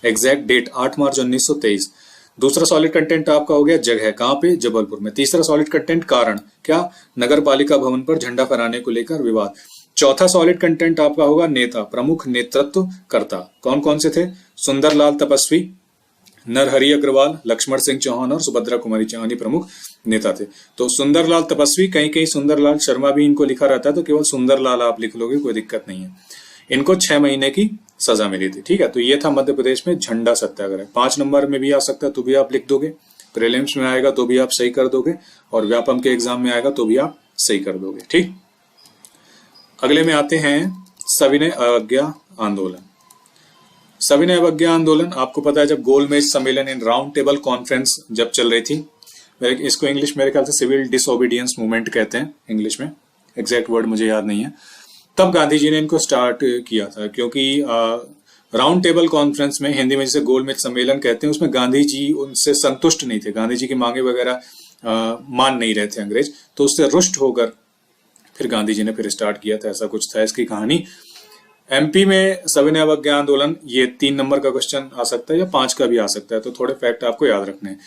एग्जैक्ट डेट 8 मार्च 1923। दूसरा सॉलिड कंटेंट आपका हो गया जगह, कहां पे? जबलपुर में। तीसरा सॉलिड कंटेंट कारण, क्या? नगर पालिका भवन पर झंडा फहराने को लेकर विवाद। चौथा सॉलिड कंटेंट आपका होगा नेता, प्रमुख नेतृत्व करता। कौन कौन से थे? सुंदरलाल तपस्वी, नरहरि अग्रवाल, लक्ष्मण सिंह चौहान और सुभद्रा कुमारी चौहान प्रमुख नेता थे। तो सुंदरलाल तपस्वी, कहीं कहीं सुंदरलाल शर्मा भी इनको लिखा रहता है, तो केवल सुंदरलाल आप लिख लोगे, कोई दिक्कत नहीं है। इनको 6 महीने की सजा मिली थी, ठीक है। तो ये था मध्य प्रदेश में झंडा सत्याग्रह। 5 नंबर में भी आ सकता है तो भी आप लिख दोगे, प्रीलिम्स में आएगा तो भी आप सही कर दोगे, और व्यापम के एग्जाम में आएगा तो भी आप सही कर दोगे, ठीक। अगले में आते हैं सविनय अवज्ञा आंदोलन। सविनय अवज्ञा आंदोलन, आपको पता है जब गोलमेज सम्मेलन इन राउंड टेबल कॉन्फ्रेंस जब चल रही थी, इसको इंग्लिश मेरे ख्याल से सिविल डिसओबीडियंस मूवमेंट कहते हैं इंग्लिश में, एग्जैक्ट वर्ड मुझे याद नहीं है। तब गांधी जी ने इनको स्टार्ट किया था, क्योंकि राउंड टेबल कॉन्फ्रेंस में, हिंदी में जिसे गोलमेज सम्मेलन कहते हैं, उसमें गांधी जी उनसे संतुष्ट नहीं थे, गांधी जी की मांगे वगैरह मान नहीं रहे थे अंग्रेज, तो उससे रुष्ट होकर फिर गांधी जी ने फिर स्टार्ट किया था, ऐसा कुछ था इसकी कहानी। एमपी में सविनय अवज्ञा आंदोलन, ये 3 नंबर का क्वेश्चन आ सकता है या 5 का भी आ सकता है, तो थोड़े फैक्ट आपको याद रखने हैं।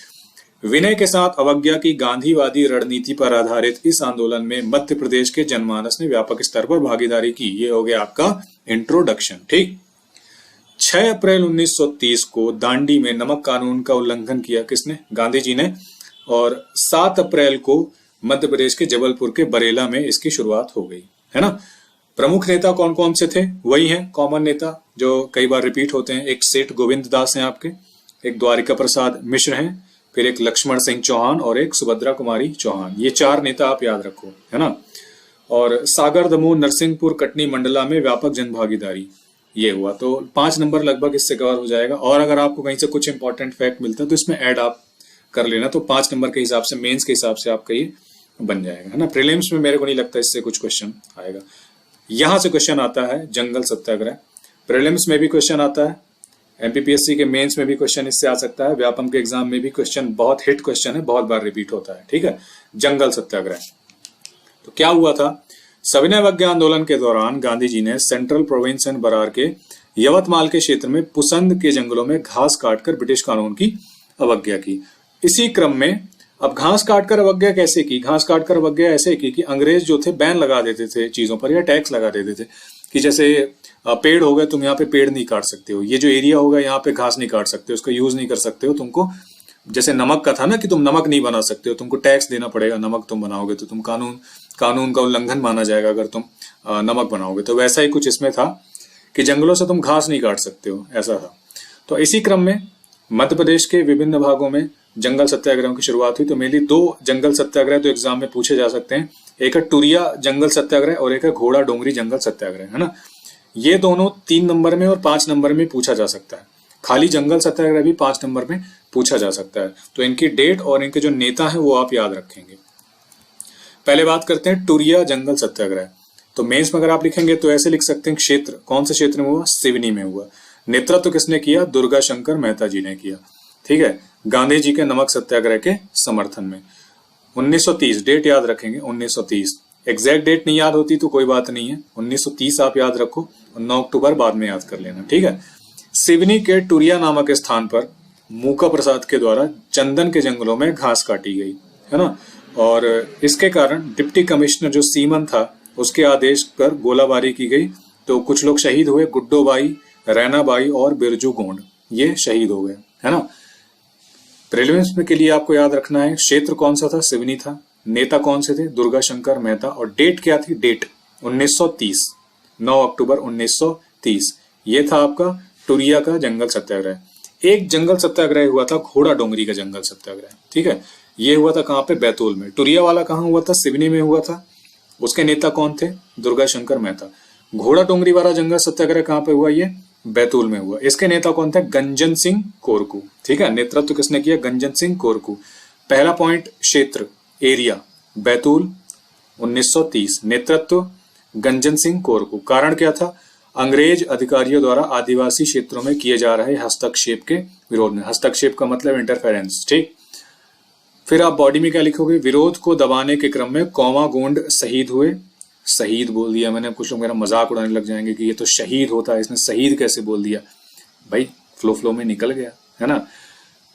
विनय के साथ अवज्ञा की गांधीवादी रणनीति पर आधारित इस आंदोलन में मध्य प्रदेश के जनमानस ने व्यापक स्तर पर भागीदारी की। ये हो गया आपका इंट्रोडक्शन, ठीक। 6 अप्रैल 1930 को दांडी में नमक कानून का उल्लंघन किया, किसने? गांधी जी ने। और 7 अप्रैल को मध्य प्रदेश के जबलपुर के बरेला में इसकी शुरुआत हो गई, है ना। प्रमुख नेता कौन कौन से थे? वही हैं कॉमन नेता जो कई बार रिपीट होते हैं। एक सेठ गोविंद दास हैं आपके, एक द्वारिका प्रसाद मिश्र हैं, फिर एक लक्ष्मण सिंह चौहान और एक सुभद्रा कुमारी चौहान। ये 4 नेता आप याद रखो, है ना। और सागर, दमोह, नरसिंहपुर, कटनी, मंडला में व्यापक जनभागीदारी ये हुआ। तो 5 नंबर लगभग इससे कवर हो जाएगा। और अगर आपको कहीं से कुछ इंपॉर्टेंट फैक्ट मिलता है तो इसमें ऐड आप कर लेना, तो 5 नंबर के हिसाब से, मेंस के हिसाब से आपका ये बन जाएगा, है ना। प्रीलिम्स में मेरे को नहीं लगता इससे कुछ क्वेश्चन आएगा। यहां से क्वेश्चन आता है जंगल सत्याग्रह, प्रीलिम्स में भी क्वेश्चन आता है, एमपीपीएससी के मेंस में भी क्वेश्चन इससे आ सकता है, व्यापम के एग्जाम में भी क्वेश्चन, बहुत हिट क्वेश्चन है, बहुत बार रिपीट होता है, ठीक है। जंगल सत्याग्रह, तो क्या हुआ था? सविनय अवज्ञा आंदोलन के दौरान गांधी जी ने सेंट्रल प्रोविंस एंड बरार के यवतमाल के क्षेत्र में पुसंद के जंगलों में घास काटकर ब्रिटिश कानून की अवज्ञा की। इसी क्रम में, अब घास काटकर अवज्ञा कैसे की? घास काटकर अवज्ञा ऐसे की कि अंग्रेज जो थे बैन लगा देते थे चीजों पर, या टैक्स लगा देते थे कि जैसे पेड़ हो गए, तुम यहाँ पे पेड़ नहीं काट सकते हो, ये जो एरिया होगा यहाँ पे घास नहीं काट सकते हो, उसका यूज नहीं कर सकते हो, तुमको जैसे नमक का था ना कि तुम नमक नहीं बना सकते हो, तुमको टैक्स देना पड़ेगा, नमक तुम बनाओगे तो तुम कानून का उल्लंघन माना जाएगा अगर तुम नमक बनाओगे। तो वैसा ही कुछ इसमें था कि जंगलों से तुम घास नहीं काट सकते हो, ऐसा था। तो इसी क्रम में मध्य प्रदेश के विभिन्न भागों में जंगल सत्याग्रहों की शुरुआत हुई। तो मेनली 2 जंगल सत्याग्रह तो एग्जाम में पूछे जा सकते हैं, एक है टुरिया जंगल सत्याग्रह और एक है घोड़ा डोंगरी जंगल सत्याग्रह, है ना। ये दोनों 3 नंबर में और 5 नंबर में पूछा जा सकता है। खाली जंगल सत्याग्रह भी 5 नंबर में पूछा जा सकता है। तो इनकी डेट और इनके जो नेता हैं वो आप याद रखेंगे। पहले बात करते हैं टुरिया जंगल सत्याग्रह। तो मेंस में अगर आप लिखेंगे तो ऐसे लिख सकते हैं, क्षेत्र कौन से क्षेत्र में हुआ? सिवनी में हुआ। नेतृत्व किसने किया? दुर्गा शंकर मेहता जी ने किया। ठीक है, गांधी जी के नमक सत्याग्रह के समर्थन में। 1930 डेट याद रखेंगे, 1930। एग्जैक्ट डेट नहीं याद होती तो कोई बात नहीं है, 1930 आप याद रखो और 9 अक्टूबर बाद में याद कर लेना। ठीक है, सिवनी के टुरिया नामक स्थान पर मूका प्रसाद के द्वारा चंदन के जंगलों में घास काटी गई, है ना। और इसके कारण डिप्टी कमिश्नर जो सीमन था उसके आदेश पर गोलाबारी की गई। तो कुछ लोग शहीद हुए, गुड्डो बाई, रैना बाई और बिरजू गोंड, ये शहीद हो गए, है ना। प्रीलिम्स में के लिए आपको याद रखना है क्षेत्र कौन सा था? सिवनी था। नेता कौन से थे? दुर्गा शंकर मेहता। और डेट क्या थी? डेट 1930, 9 अक्टूबर 1930। ये था आपका टुरिया का जंगल सत्याग्रह। एक जंगल सत्याग्रह हुआ था घोड़ा डोंगरी का जंगल सत्याग्रह। ठीक है, ये हुआ था कहाँ पे? बैतूल में। टुरिया वाला कहाँ हुआ था? सिवनी में हुआ था। उसके नेता कौन थे? दुर्गा शंकर मेहता। घोड़ा डोंगरी वाला जंगल सत्याग्रह कहाँ पे हुआ? ये बैतूल में हुआ। इसके नेता कौन थे? गंजन सिंह कोरकू। ठीक है, नेतृत्व किसने किया? गंजन सिंह कोरकू। पहला पॉइंट क्षेत्र, एरिया, बैतूल 1930। नेतृत्व गंजन सिंह कोरकू। कारण क्या था? अंग्रेज अधिकारियों द्वारा आदिवासी क्षेत्रों में किए जा रहे हस्तक्षेप के विरोध में। हस्तक्षेप का मतलब इंटरफेरेंस। ठीक, फिर आप बॉडी में क्या लिखोगे? विरोध को दबाने के क्रम में कौमा गोंड शहीद हुए। शहीद बोल दिया मैंने, कुछ लोग मेरा मजाक उड़ाने लग जाएंगे कि ये तो शहीद होता है, इसने शहीद कैसे बोल दिया? भाई फ्लो में निकल गया, है ना।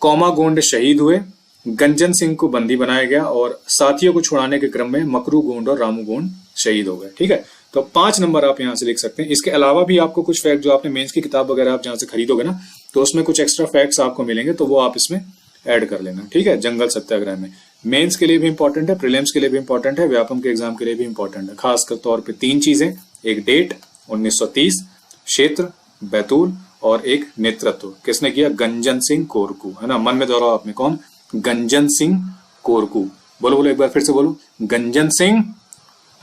कौमा गोंड शहीद हुए, गंजन सिंह को बंदी बनाया गया और साथियों को छुड़ाने के क्रम में मकरू गोंड और रामू गोंड शहीद हो गए। ठीक है, तो 5 नंबर आप यहाँ से लिख सकते हैं। इसके अलावा भी आपको कुछ फैक्ट, जो आपने मेंस की किताब वगैरह आप जहाँ से खरीदोगे ना, तो उसमें कुछ एक्स्ट्रा फैक्ट्स आपको मिलेंगे, तो वो आप इसमें ऐड कर लेना। ठीक है, जंगल सत्याग्रह में मेंस के लिए भी इंपॉर्टेंट है, प्रीलिम्स के लिए भी इंपॉर्टेंट है, व्यापम के एग्जाम के लिए भी इंपॉर्टेंट है। खासकर तौर पे 3 चीजें, एक डेट 1930, क्षेत्र बैतूल, और एक नेतृत्व किसने किया? गंजन सिंह कोरकू, है ना। मन में दोहराओ आपने, कौन? गंजन सिंह कोरकू। बोलो बोलो एक बार फिर से बोलो, गंजन सिंह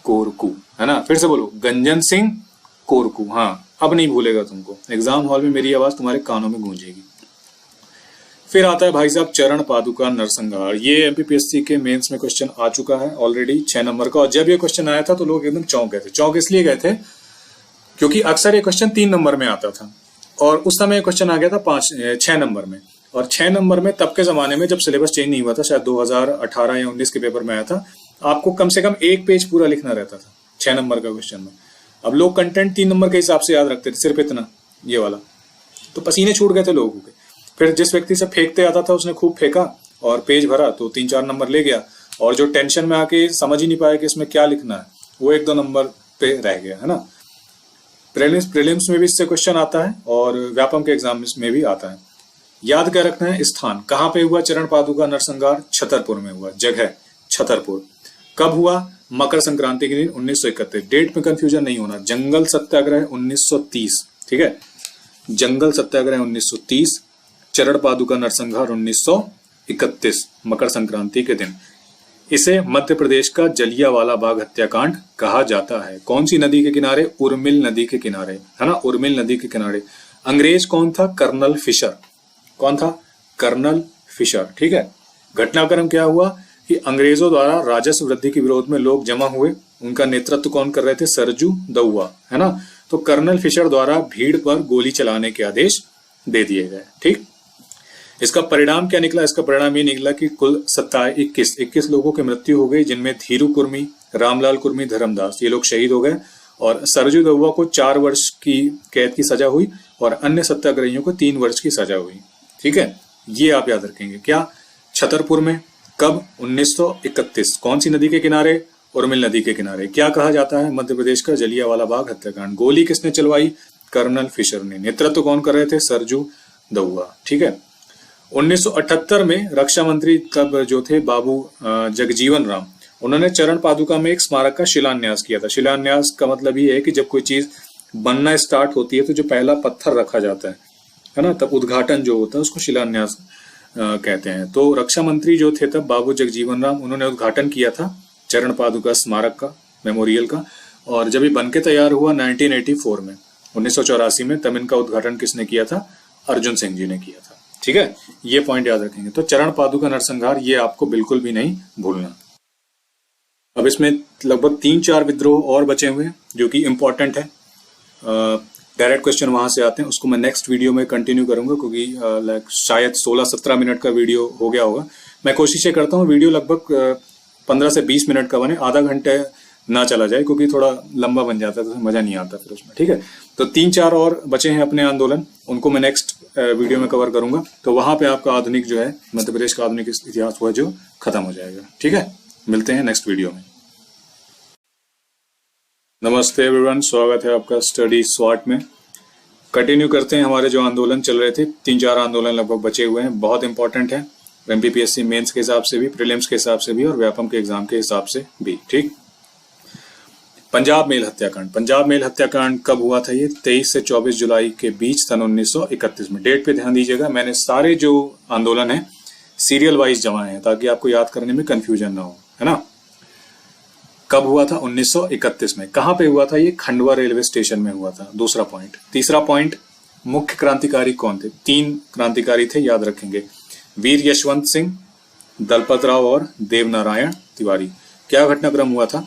कोरकू, है ना। फिर से बोलो, गंजन सिंह कोरकू। हाँ, अब नहीं भूलेगा तुमको, एग्जाम हॉल में मेरी आवाज तुम्हारे कानों में गूंजेगी। फिर आता है भाई साहब चरण पादुका नरसंहार। ये एमपीपीएससी के मेंस में क्वेश्चन आ चुका है ऑलरेडी 6 नंबर का। और जब ये क्वेश्चन आया था तो लोग एकदम चौंक गए थे। चौंक इसलिए गए थे क्योंकि अक्सर ये क्वेश्चन 3 नंबर में आता था और उस समय क्वेश्चन आ गया था 6 नंबर में। और 6 नंबर में तब के जमाने में जब सिलेबस चेंज नहीं हुआ था, शायद 2018 या 19 के पेपर में आया था, आपको कम से कम 1 पेज पूरा लिखना रहता था 6 नंबर का क्वेश्चन में। अब लोग कंटेंट 3 नंबर के हिसाब से याद रखते थे, सिर्फ इतना ये वाला, तो पसीने छूट गए थे लोगों के। फिर जिस व्यक्ति से फेंकते आता था उसने खूब फेंका और पेज भरा तो 3-4 नंबर ले गया, और जो टेंशन में आके समझ ही नहीं पाया कि इसमें क्या लिखना है वो 1-2 नंबर पे रह गया, है ना। प्रीलिम्स में भी इससे क्वेश्चन आता है और व्यापम के एग्जाम में भी आता है। याद क्या रखना है? स्थान कहाँ पे हुआ चरण पादुका नरसंहार? छतरपुर में हुआ। जगह छतरपुर। कब हुआ? मकर संक्रांति के दिन 1931। डेट में कंफ्यूजन नहीं होना। जंगल सत्याग्रह 1930। ठीक है, जंगल सत्याग्रह 1930, चरण पादुका नरसंहार 1931, मकर संक्रांति के दिन। इसे मध्य प्रदेश का जलियांवाला बाग हत्याकांड कहा जाता है। कौन सी नदी के किनारे? उर्मिल नदी के किनारे, है ना, उर्मिल नदी के किनारे। अंग्रेज कौन था? Colonel Fisher. कौन था? Colonel Fisher. ठीक है, घटनाक्रम क्या हुआ कि अंग्रेजों द्वारा राजस्व वृद्धि के विरोध में लोग जमा हुए। उनका नेतृत्व कौन कर रहे थे? सरजू दउआ, है ना। तो कर्नल फिशर द्वारा भीड़ पर गोली चलाने के आदेश दे दिए गए। ठीक, इसका परिणाम क्या निकला? इसका परिणाम ये निकला कि कुल 21 लोगों की मृत्यु हो गई, जिनमें धीरू कुर्मी, रामलाल कुर्मी, धर्मदास, ये लोग शहीद हो गए। और सरजू दउआ को 4 वर्ष की कैद की सजा हुई और अन्य सत्याग्रहियों को 3 वर्ष की सजा हुई। ठीक है, ये आप याद रखेंगे। क्या? छतरपुर में। कब? 1931। कौन सी नदी के किनारे? उर्मिल नदी के किनारे। क्या कहा जाता है? मध्य प्रदेश का जलियांवाला बाग हत्याकांड। गोली किसने चलवाई? कर्नल फिशर ने। नेतृत्व कौन कर रहे थे? सरजू दउआ। ठीक है, 1978 में रक्षा मंत्री तब जो थे बाबू जगजीवन राम, उन्होंने चरण पादुका में एक स्मारक का शिलान्यास किया था। शिलान्यास का मतलब ये है कि जब कोई चीज बनना स्टार्ट होती है तो जो पहला पत्थर रखा जाता है ना, तब उद्घाटन जो होता है उसको शिलान्यास कहते हैं। तो रक्षा मंत्री जो थे तब बाबू जगजीवन राम, उन्होंने उद्घाटन किया था चरण पादुका स्मारक का, मेमोरियल का। और जब ये बनके तैयार हुआ 1984 में, 1984 में, तब इनका उद्घाटन किसने किया था? अर्जुन सिंह जी ने किया था। ठीक है, ये पॉइंट याद रखेंगे। तो चरण पादुका नरसंहार ये आपको बिल्कुल भी नहीं भूलना। अब इसमें लगभग 3-4 विद्रोह और बचे हुए हैं जो कि इंपॉर्टेंट है। डायरेक्ट क्वेश्चन वहां से आते हैं, उसको मैं नेक्स्ट वीडियो में कंटिन्यू करूंगा क्योंकि शायद 16-17 मिनट का वीडियो हो गया होगा। मैं कोशिश करता हूँ वीडियो लगभग 15 से 20 मिनट का बने, आधा घंटे ना चला जाए क्योंकि थोड़ा लंबा बन जाता है तो मजा नहीं आता फिर उसमें। ठीक है, तो 3-4 और बचे हैं अपने आंदोलन, उनको मैं नेक्स्ट वीडियो में कवर करूंगा। तो वहां पे आपका आधुनिक जो है मध्य प्रदेश का आधुनिक इतिहास हुआ जो खत्म हो जाएगा। ठीक है, मिलते हैं नेक्स्ट वीडियो में। नमस्ते एवरीवन, स्वागत है आपका स्टडी स्वाट में। कंटिन्यू करते हैं हमारे जो आंदोलन चल रहे थे। 3-4 आंदोलन लगभग बचे हुए हैं, बहुत इंपॉर्टेंट है एमपीपीएससी मेंस के हिसाब से भी, प्रीलिम्स के हिसाब से भी और व्यापम के एग्जाम के हिसाब से भी। ठीक, पंजाब मेल हत्याकांड। पंजाब मेल हत्याकांड कब हुआ था? ये 23 से 24 जुलाई के बीच सन 1931 में। डेट पे ध्यान दीजिएगा, मैंने सारे जो आंदोलन है सीरियल वाइज जमाए हैं ताकि आपको याद करने में कंफ्यूजन ना हो, है ना। कब हुआ था? 1931 में। कहां पे हुआ था? ये खंडवा रेलवे स्टेशन में हुआ था। दूसरा पॉइंट। तीसरा पॉइंट, मुख्य क्रांतिकारी कौन थे? 3 क्रांतिकारी थे, याद रखेंगे, वीर यशवंत सिंह, दलपत राव और देवनारायण तिवारी। क्या घटनाक्रम हुआ था?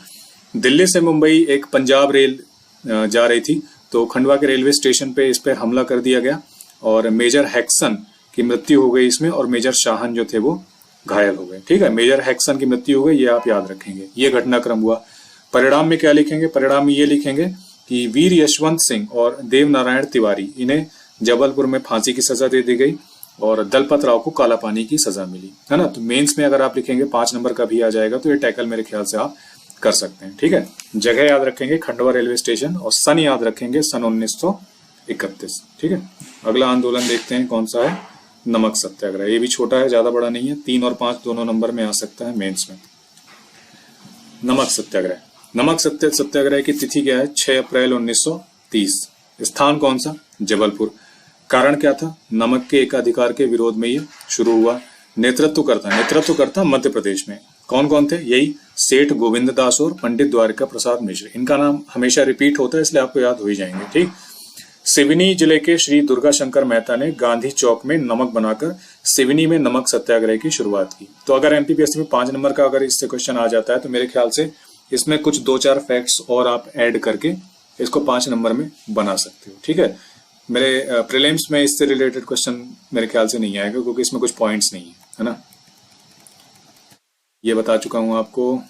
दिल्ली से मुंबई एक पंजाब रेल जा रही थी, तो खंडवा के रेलवे स्टेशन पे इस पर हमला कर दिया गया और मेजर हैक्सन की मृत्यु हो गई इसमें, और मेजर शाहन जो थे वो घायल हो गए। ठीक है, मेजर हैक्सन की मृत्यु हो गई, ये आप याद रखेंगे। ये घटनाक्रम हुआ। परिणाम में क्या लिखेंगे? परिणाम में ये लिखेंगे कि वीर यशवंत सिंह और देवनारायण तिवारी, इन्हें जबलपुर में फांसी की सजा दे दी गई और दलपत राव को काला पानी की सजा मिली, है ना। तो मेंस में अगर आप लिखेंगे 5 नंबर का भी आ जाएगा, तो ये टैकल मेरे ख्याल से आप कर सकते हैं। ठीक है, जगह याद रखेंगे खंडवा रेलवे स्टेशन और सन याद रखेंगे सन 1931। ठीक है, अगला आंदोलन देखते हैं कौन सा है? नमक सत्याग्रह। ये भी छोटा है, ज्यादा बड़ा नहीं है, 3 और 5 दोनों नंबर में आ सकता है मेंस में। नमक सत्याग्रह। नमक सत्याग्रह की तिथि क्या है? 6 अप्रैल 1930। स्थान कौन सा? जबलपुर। कारण क्या था? नमक के एकाधिकार के विरोध में ये शुरू हुआ। नेतृत्वकर्ता मध्य प्रदेश में कौन कौन थे? यही सेठ गोविंद दास और पंडित द्वारिका प्रसाद मिश्र। इनका नाम हमेशा रिपीट होता है इसलिए आपको याद हो ही जाएंगे। ठीक, सिवनी जिले के श्री दुर्गा शंकर मेहता ने गांधी चौक में नमक बनाकर सिवनी में नमक सत्याग्रह की शुरुआत की। तो अगर एमपीपीएससी में 5 नंबर का अगर इससे क्वेश्चन आ जाता है तो मेरे ख्याल से इसमें कुछ 2-4 फैक्ट्स और आप ऐड करके इसको 5 नंबर में बना सकते हो। ठीक है, मेरे प्रीलिम्स में इससे रिलेटेड क्वेश्चन मेरे ख्याल से नहीं आएगा क्योंकि इसमें कुछ पॉइंट्स नहीं है ना। ये बता चुका हूं आपको।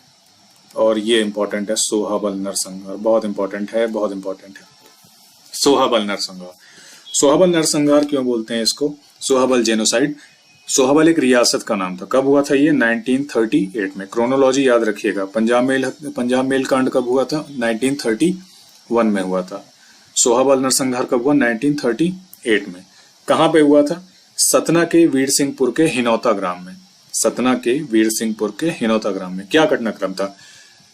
और ये इंपॉर्टेंट है, सोहाबल नरसंहार। बहुत इंपॉर्टेंट है, बहुत इंपॉर्टेंट है सोहाबल नरसंहार। सोहाबल नरसंहार क्यों बोलते हैं इसको? सोहाबल जेनोसाइड। सोहाबल एक रियासत का नाम था। कब हुआ था ये? 1938 में। क्रोनोलॉजी याद रखिएगा। पंजाब मेल कांड कब हुआ था? 1931 में हुआ था। सोहाबल नरसंहार कब हुआ? 1938 में। कहां पे हुआ था? सतना के वीर सिंहपुर के हिनौता ग्राम में। सतना के वीर सिंहपुर के हिनौता ग्राम में। क्या घटनाक्रम था?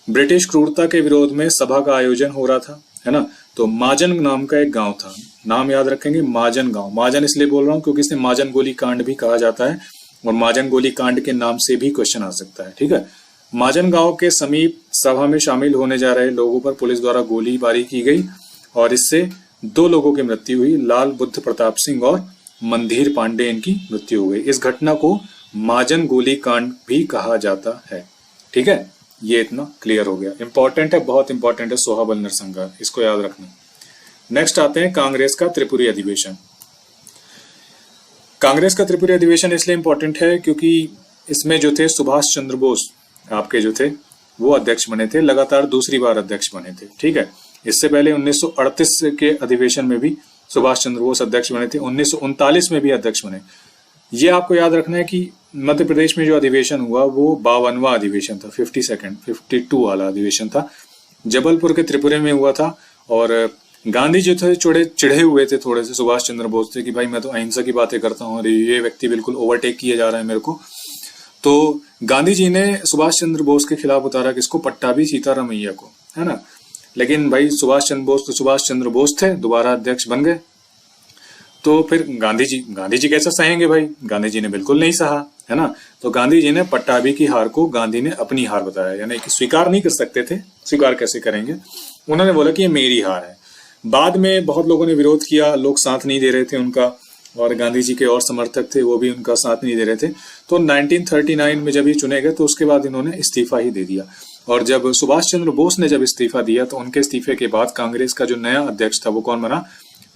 ब्रिटिश क्रूरता के विरोध में सभा का आयोजन हो रहा था, है ना। तो माजन नाम का एक गांव था, नाम याद रखेंगे, माजन गांव। माजन इसलिए बोल रहा हूं क्योंकि इसे माजन गोली कांड भी कहा जाता है और माजन गोली कांड के नाम से भी क्वेश्चन आ सकता है। ठीक है, माजन गांव के समीप सभा में शामिल होने जा रहे लोगों पर पुलिस द्वारा गोलीबारी की गई और इससे 2 लोगों की मृत्यु हुई। लाल बुद्ध प्रताप सिंह और मंधीर पांडे, इनकी मृत्यु हो गई। इस घटना को माजन गोली कांड भी कहा जाता है। ठीक है, ये इतना क्लियर हो गया। इंपॉर्टेंट है, बहुत इंपॉर्टेंट है सोहाबल नरसंहार, इसको याद रखना। नेक्स्ट आते हैं कांग्रेस का त्रिपुरी अधिवेशन। कांग्रेस का त्रिपुरी अधिवेशन इसलिए इंपॉर्टेंट है क्योंकि इसमें जो थे सुभाष चंद्र बोस आपके जो थे वो अध्यक्ष बने थे, लगातार दूसरी बार अध्यक्ष बने थे। ठीक है, इससे पहले 1938 के अधिवेशन में भी सुभाष चंद्र बोस अध्यक्ष बने थे, 1939 में भी अध्यक्ष बने। ये आपको याद रखना है कि मध्य प्रदेश में जो अधिवेशन हुआ वो 52वां अधिवेशन था, 52 वाला अधिवेशन था, जबलपुर के त्रिपुरा में हुआ था। और गांधी जी थे चिढ़े हुए थे थोड़े से सुभाष चंद्र बोस से कि भाई मैं तो अहिंसा की बातें करता हूँ और ये व्यक्ति बिल्कुल ओवरटेक किए जा रहा है मेरे को। तो गांधी जी ने सुभाष चंद्र बोस के खिलाफ उतारा किसको? पट्टाभी सीतारामैया को, है ना। लेकिन भाई सुभाष चंद्र बोस तो सुभाष चंद्र बोस थे, दोबारा अध्यक्ष बन गए। तो फिर गांधी जी कैसा सहेंगे भाई? गांधी जी ने बिल्कुल नहीं सहा, है ना। तो गांधी जी ने पट्टाभी की हार को गांधी ने अपनी हार बताया, यानी कि स्वीकार नहीं कर सकते थे। स्वीकार कैसे करेंगे? उन्होंने बोला कि ये मेरी हार है। बाद में बहुत लोगों ने विरोध किया, लोग साथ नहीं दे रहे थे उनका, और गांधी जी के और समर्थक थे वो भी उनका साथ नहीं दे रहे थे। तो 1939 में जब ये चुने गए तो उसके बाद इन्होंने इस्तीफा ही दे दिया। और जब सुभाष चंद्र बोस ने जब इस्तीफा दिया तो उनके इस्तीफे के बाद कांग्रेस का जो नया अध्यक्ष था वो कौन बना?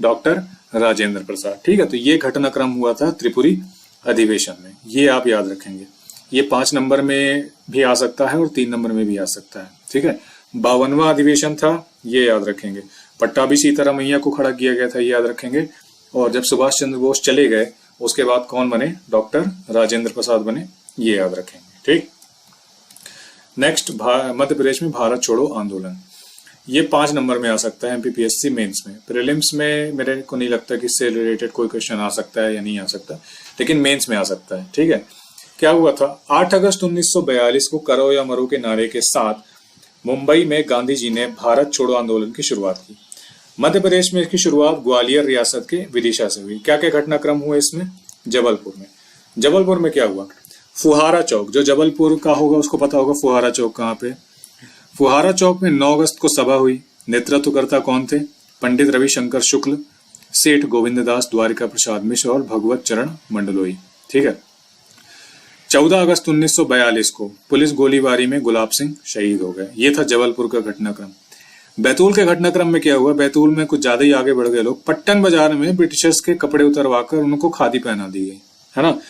डॉक्टर राजेंद्र प्रसाद। ठीक है, तो ये घटनाक्रम हुआ था त्रिपुरी अधिवेशन में, ये आप याद रखेंगे। ये 5 नंबर में भी आ सकता है और 3 नंबर में भी आ सकता है। ठीक है, 52वां अधिवेशन था, ये याद रखेंगे। पट्टाभी सीतारामैया को खड़ा किया गया था, ये याद रखेंगे। और जब सुभाष चंद्र बोस चले गए उसके बाद कौन बने? डॉक्टर राजेंद्र प्रसाद बने, ये याद रखेंगे। ठीक, नेक्स्ट मध्य प्रदेश में भारत छोड़ो आंदोलन, ये 5 नंबर में आ सकता है एमपीपीएससी मेंस में। प्रीलिम्स में मेरे को नहीं लगता कि इससे रिलेटेड कोई क्वेश्चन आ सकता है या नहीं आ सकता, लेकिन मेंस में आ सकता है। ठीक है, क्या हुआ था? 8 अगस्त 1942 को करो या मरो के नारे के साथ मुंबई में गांधी जी ने भारत छोड़ो आंदोलन की शुरुआत की। मध्य प्रदेश में इसकी शुरुआत ग्वालियर रियासत के विदिशा से हुई। क्या क्या घटनाक्रम हुए इसमें? जबलपुर में। जबलपुर में क्या हुआ? फुहारा चौक, जो जबलपुर का होगा उसको पता होगा फुहारा चौक कहाँ पे। फुहारा चौक में 9 अगस्त को सभा हुई। नेतृत्वकर्ता कौन थे? पंडित रविशंकर शुक्ल, सेठ गोविंददास द्वारिका प्रसाद मिश्र और भगवत चरण मंडलोई। ठीक है, 14 अगस्त 1942 को पुलिस गोलीबारी में गुलाब सिंह शहीद हो गए। ये था जबलपुर का घटनाक्रम। बैतूल के घटनाक्रम में क्या हुआ? बैतूल में कुछ ज्यादा ही आगे बढ़ गए लोग। पट्टन बाजार में ब्रिटिशर्स के कपड़े उतरवाकर उनको खादी पहना दी गई, है ना।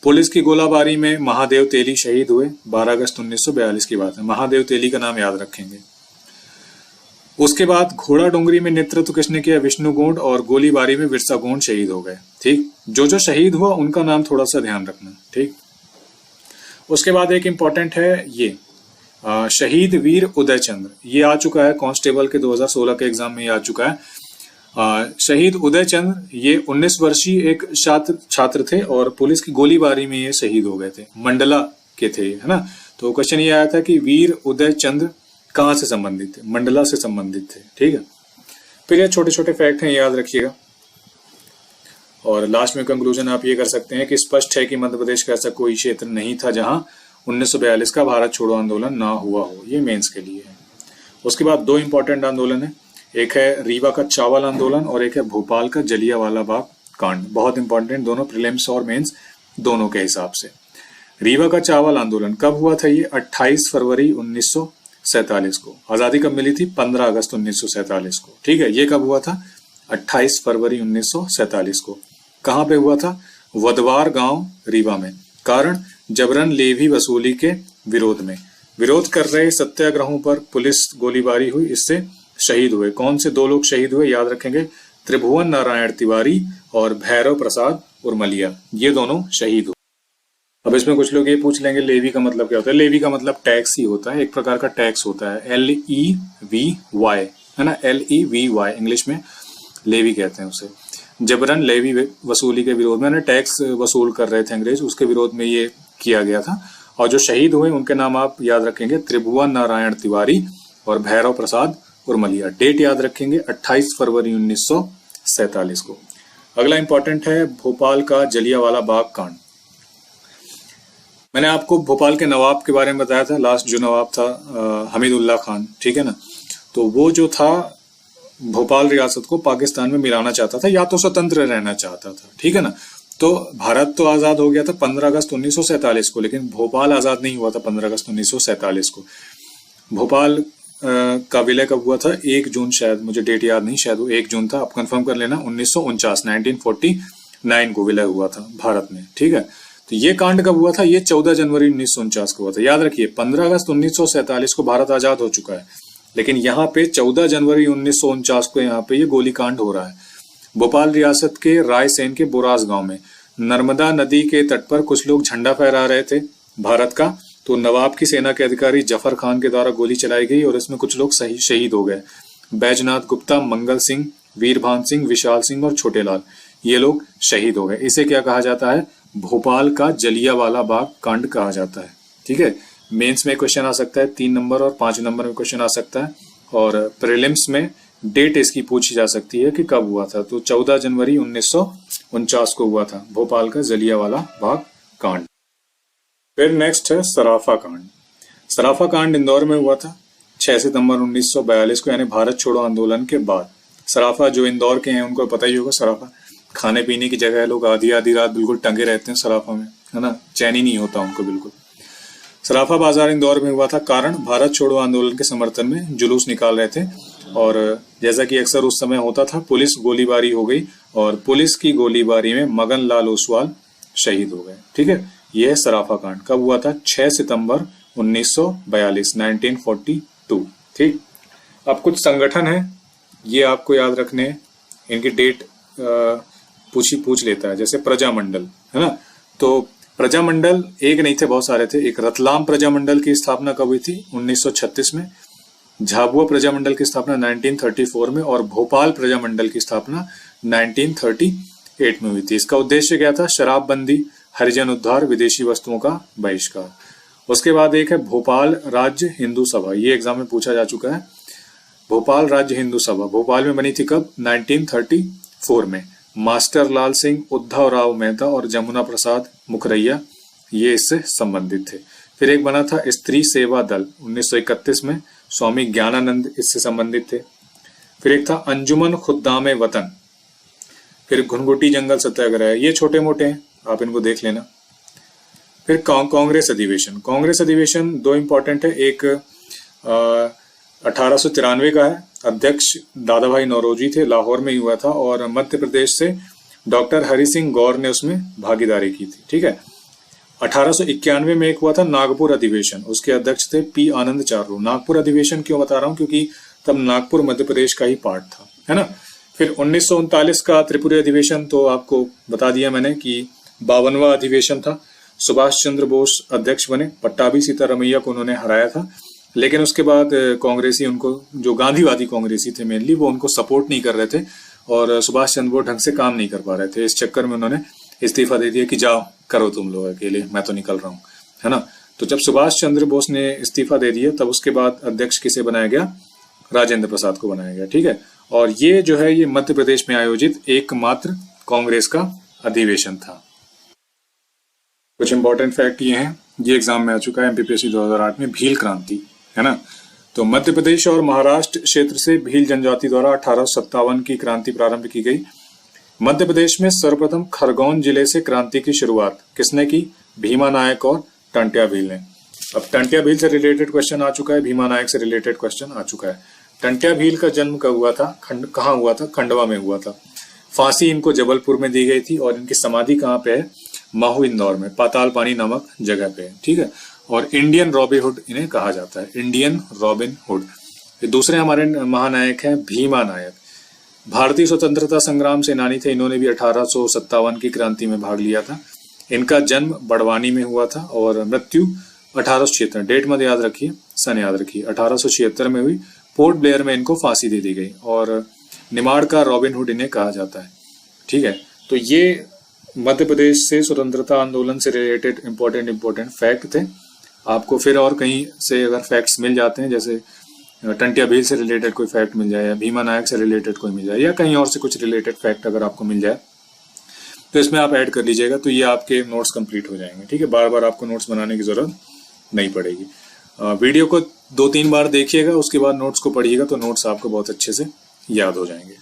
पुलिस की गोलाबारी में महादेव तेली शहीद हुए। 12 अगस्त 1942 की बात है। महादेव तेली का नाम याद रखेंगे। उसके बाद घोड़ा डोंगरी में नेतृत्व किसने किया? विष्णु गोंड। और गोलीबारी में बिरसा गोंड शहीद हो गए। ठीक, जो शहीद हुआ उनका नाम थोड़ा सा ध्यान रखना। ठीक, उसके बाद एक इंपॉर्टेंट है ये शहीद वीर उदय चंद्र, ये आ चुका है कांस्टेबल के 2016 के एग्जाम में, ये आ चुका है। शहीद उदय चंद्र ये 19 वर्षीय एक छात्र थे और पुलिस की गोलीबारी में ये शहीद हो गए थे। मंडला के थे, है ना। तो क्वेश्चन ये आया था कि वीर उदय चंद्र कहाँ से संबंधित थे? मंडला से संबंधित थे। ठीक है, फिर ये छोटे छोटे फैक्ट हैं, याद रखिएगा। और लास्ट में कंक्लूजन आप ये कर सकते हैं कि स्पष्ट है कि मध्य प्रदेश का ऐसा कोई क्षेत्र नहीं था जहां 1942 का भारत छोड़ो आंदोलन ना हुआ हो। ये मेंस के लिए है। उसके बाद 2 इंपॉर्टेंट आंदोलन है, एक है रीवा का चावल आंदोलन और एक है भोपाल का जलियांवाला बाग कांड। बहुत इंपॉर्टेंट, दोनों प्रीलिम्स और मेंस दोनों के हिसाब से। रीवा का चावल आंदोलन कब हुआ था? ये 28 फरवरी 1947 को। आजादी कब मिली थी? 15 अगस्त 1947 को। ठीक है, ये कब हुआ था? 28 फरवरी 1947 को। कहाँ पे हुआ था? वदवार गांव रीवा में। कारण जबरन लेवी वसूली के विरोध में। विरोध कर रहे सत्याग्रहों पर पुलिस गोलीबारी हुई, इससे शहीद हुए। कौन से 2 लोग शहीद हुए? याद रखेंगे, त्रिभुवन नारायण तिवारी और भैरव प्रसाद उर्मलिया, ये दोनों शहीद हुए। अब इसमें कुछ लोग ये पूछ लेंगे लेवी का मतलब क्या होता है? लेवी का मतलब टैक्स ही होता है, एक प्रकार का टैक्स होता है। LEVY, है ना, LEVY इंग्लिश में लेवी कहते हैं उसे। जबरन लेवी वसूली के विरोध में, टैक्स वसूल कर रहे थे अंग्रेज, उसके विरोध में ये किया गया था। और जो शहीद हुए उनके नाम आप याद रखेंगे, त्रिभुवन नारायण तिवारी और भैरव प्रसाद उर्मलिया। डेट याद रखेंगे 28 फरवरी 1947 को। अगला इंपॉर्टेंट है भोपाल का जलियांवाला बाग कांड। मैंने आपको भोपाल के नवाब के बारे में बताया था, लास्ट जो नवाब था हमीदुल्ला खान, ठीक है ना। तो वो जो था भोपाल रियासत को पाकिस्तान में मिलाना चाहता था, या तो स्वतंत्र रहना चाहता था, ठीक है ना। तो भारत तो आजाद हो गया था 15 अगस्त 1947 को, लेकिन भोपाल आजाद नहीं हुआ था 15 अगस्त 1947 को। भोपाल का विलय कब हुआ था? 1 जून, शायद मुझे डेट याद नहीं, शायद वो 1 जून था, आप कंफर्म कर लेना। 1949 को विलय हुआ था भारत में, ठीक है। तो ये कांड कब हुआ था? ये 14 जनवरी 1949 को हुआ था। याद रखिए 15 अगस्त 1947 को भारत आजाद हो चुका है, लेकिन यहाँ पे 14 जनवरी 1949 को यहाँ पे ये गोलीकांड हो रहा है। भोपाल रियासत के रायसेन के बोरास गांव में नर्मदा नदी के तट पर कुछ लोग झंडा फहरा रहे थे भारत का। तो नवाब की सेना के अधिकारी जफर खान के द्वारा गोली चलाई गई और इसमें कुछ लोग शहीद हो गए। बैजनाथ गुप्ता, मंगल सिंह, वीरभान सिंह, विशाल सिंह और छोटेलाल, ये लोग शहीद हो गए। इसे क्या कहा जाता है? भोपाल का जलियांवाला बाग कांड कहा जाता है, ठीक है। मेंस में क्वेश्चन आ सकता है 3 नंबर और 5 नंबर में क्वेश्चन आ सकता है, और प्रीलिम्स में डेट इसकी पूछी जा सकती है कि कब हुआ था। तो 14 जनवरी 1949 को हुआ था भोपाल का जलियांवाला बाग कांड। फिर नेक्स्ट है सराफा कांड। सराफा कांड इंदौर में हुआ था 6 सितंबर 1942 को, यानी भारत छोड़ो आंदोलन के बाद। सराफा जो इंदौर के हैं उनको पता ही होगा, सराफा खाने पीने की जगह है, लोग आधी आधी रात बिल्कुल टंगे रहते हैं सराफा में, है ना, चैन ही नहीं होता उनको बिल्कुल। सराफा बाजार इंदौर में हुआ था, कारण भारत छोड़ो आंदोलन के समर्थन में जुलूस निकाल रहे थे और जैसा कि अक्सर उस समय होता था, पुलिस गोलीबारी हो गई और पुलिस की गोलीबारी में मगन लाल ओसवाल शहीद हो गए। ठीक है, यह सराफा कांड कब हुआ था? 6 सितंबर 1942, 1942। ठीक, अब कुछ संगठन है, ये आपको याद रखने हैं, इनकी डेट पूछ लेता है, जैसे प्रजामंडल, है ना। तो प्रजामंडल एक नहीं थे, बहुत सारे थे। एक रतलाम प्रजामंडल की स्थापना कब हुई थी? 1936 में। झाबुआ प्रजामंडल की स्थापना 1934 में और भोपाल प्रजामंडल की स्थापना 1938 में हुई थी। इसका उद्देश्य क्या था? शराबबंदी, हरिजन उद्धार, विदेशी वस्तुओं का बहिष्कार। उसके बाद एक है भोपाल राज्य हिंदू सभा, ये एग्जाम में पूछा जा चुका है। भोपाल राज्य हिंदू सभा भोपाल में बनी थी कब? 1934 में। मास्टर लाल सिंह, उद्धव राव मेहता और जमुना प्रसाद मुखरैया ये इससे संबंधित थे। फिर एक बना था स्त्री सेवा दल 1931 में, स्वामी ज्ञानानंद इससे संबंधित थे। फिर एक था अंजुमन खुद्दामे वतन। फिर घुनघुटी जंगल सत्याग्रह, ये छोटे मोटे हैं, आप इनको देख लेना। फिर कांग्रेस अधिवेशन। कांग्रेस अधिवेशन दो इंपॉर्टेंट है, एक 1893 का है, अध्यक्ष दादा भाई नौरोजी थे, लाहौर में ही हुआ था और मध्य प्रदेश से डॉक्टर हरि सिंह गौर ने उसमें भागीदारी की थी। ठीक है, 1891 में एक हुआ था नागपुर अधिवेशन, उसके अध्यक्ष थे पी आनंद चार्रू। नागपुर अधिवेशन क्यों बता रहा हूं? क्योंकि तब नागपुर मध्य प्रदेश का ही पार्ट था, है ना। फिर 1939 का त्रिपुरी अधिवेशन तो आपको बता दिया मैंने कि 52वां अधिवेशन था। सुभाष चंद्र बोस अध्यक्ष बने, पट्टाभी सीतारमैया को उन्होंने हराया था, लेकिन उसके बाद कांग्रेसी उनको, जो गांधीवादी कांग्रेसी थे मेनली, वो उनको सपोर्ट नहीं कर रहे थे और सुभाष चंद्र बोस ढंग से काम नहीं कर पा रहे थे। इस चक्कर में उन्होंने इस्तीफा दे दिया कि जाओ करो तुम लोग अकेले, मैं तो निकल रहा हूँ, है ना। तो जब सुभाष चंद्र बोस ने इस्तीफा दे दिया तब उसके बाद अध्यक्ष किसे बनाया गया? राजेंद्र प्रसाद को बनाया गया। ठीक है, और ये जो है ये मध्य प्रदेश में आयोजित एकमात्र कांग्रेस का अधिवेशन था। कुछ इंपॉर्टेंट फैक्ट ये हैं, ये एग्जाम में आ चुका है एमपीपीएससी 2008 में, भील क्रांति, है ना। तो मध्य प्रदेश और महाराष्ट्र क्षेत्र से भील जनजाति द्वारा 1857 की क्रांति प्रारंभ की गई। मध्य प्रदेश में सर्वप्रथम खरगोन जिले से क्रांति की शुरुआत किसने की? भीमा नायक और टंट्या भील ने। अब टंट्या भील से रिलेटेड क्वेश्चन आ चुका है, भीमा नायक से रिलेटेड क्वेश्चन आ चुका है। टंट्या भील का जन्म कब हुआ था? कहाँ हुआ था? खंडवा में हुआ था। फांसी इनको जबलपुर में दी गई थी और इनकी समाधि कहाँ पे है? महू इंदौर में, पाताल पानी नामक जगह पे है। ठीक है, और इंडियन रॉबिन हुड इन्हें कहा जाता है, इंडियन रॉबिन हुड। दूसरे हमारे महानायक हैं भीमा नायक, भारतीय स्वतंत्रता संग्राम सेनानी थे, इन्होंने भी 1857 की क्रांति में भाग लिया था। इनका जन्म बड़वानी में हुआ था और मृत्यु 1876, डेट मत याद रखिए, सन याद रखिए, 1876 में हुई। पोर्ट ब्लेयर में इनको फांसी दे दी गई और निमाड़ का रॉबिन हुड इन्हें कहा जाता है। ठीक है, तो ये मध्य प्रदेश से स्वतंत्रता आंदोलन से रिलेटेड इंपॉर्टेंट फैक्ट थे। आपको फिर और कहीं से अगर फैक्ट्स मिल जाते हैं, जैसे टंट्या भील से रिलेटेड कोई फैक्ट मिल जाए या भीमा नायक से रिलेटेड कोई मिल जाए या कहीं और से कुछ रिलेटेड फैक्ट अगर आपको मिल जाए तो इसमें आप ऐड कर लीजिएगा, तो ये आपके नोट्स कंप्लीट हो जाएंगे। ठीक है, बार बार आपको नोट्स बनाने की जरूरत नहीं पड़ेगी। वीडियो को 2-3 बार देखिएगा, उसके बाद नोट्स को पढ़िएगा तो नोट्स आपको बहुत अच्छे से याद हो जाएंगे।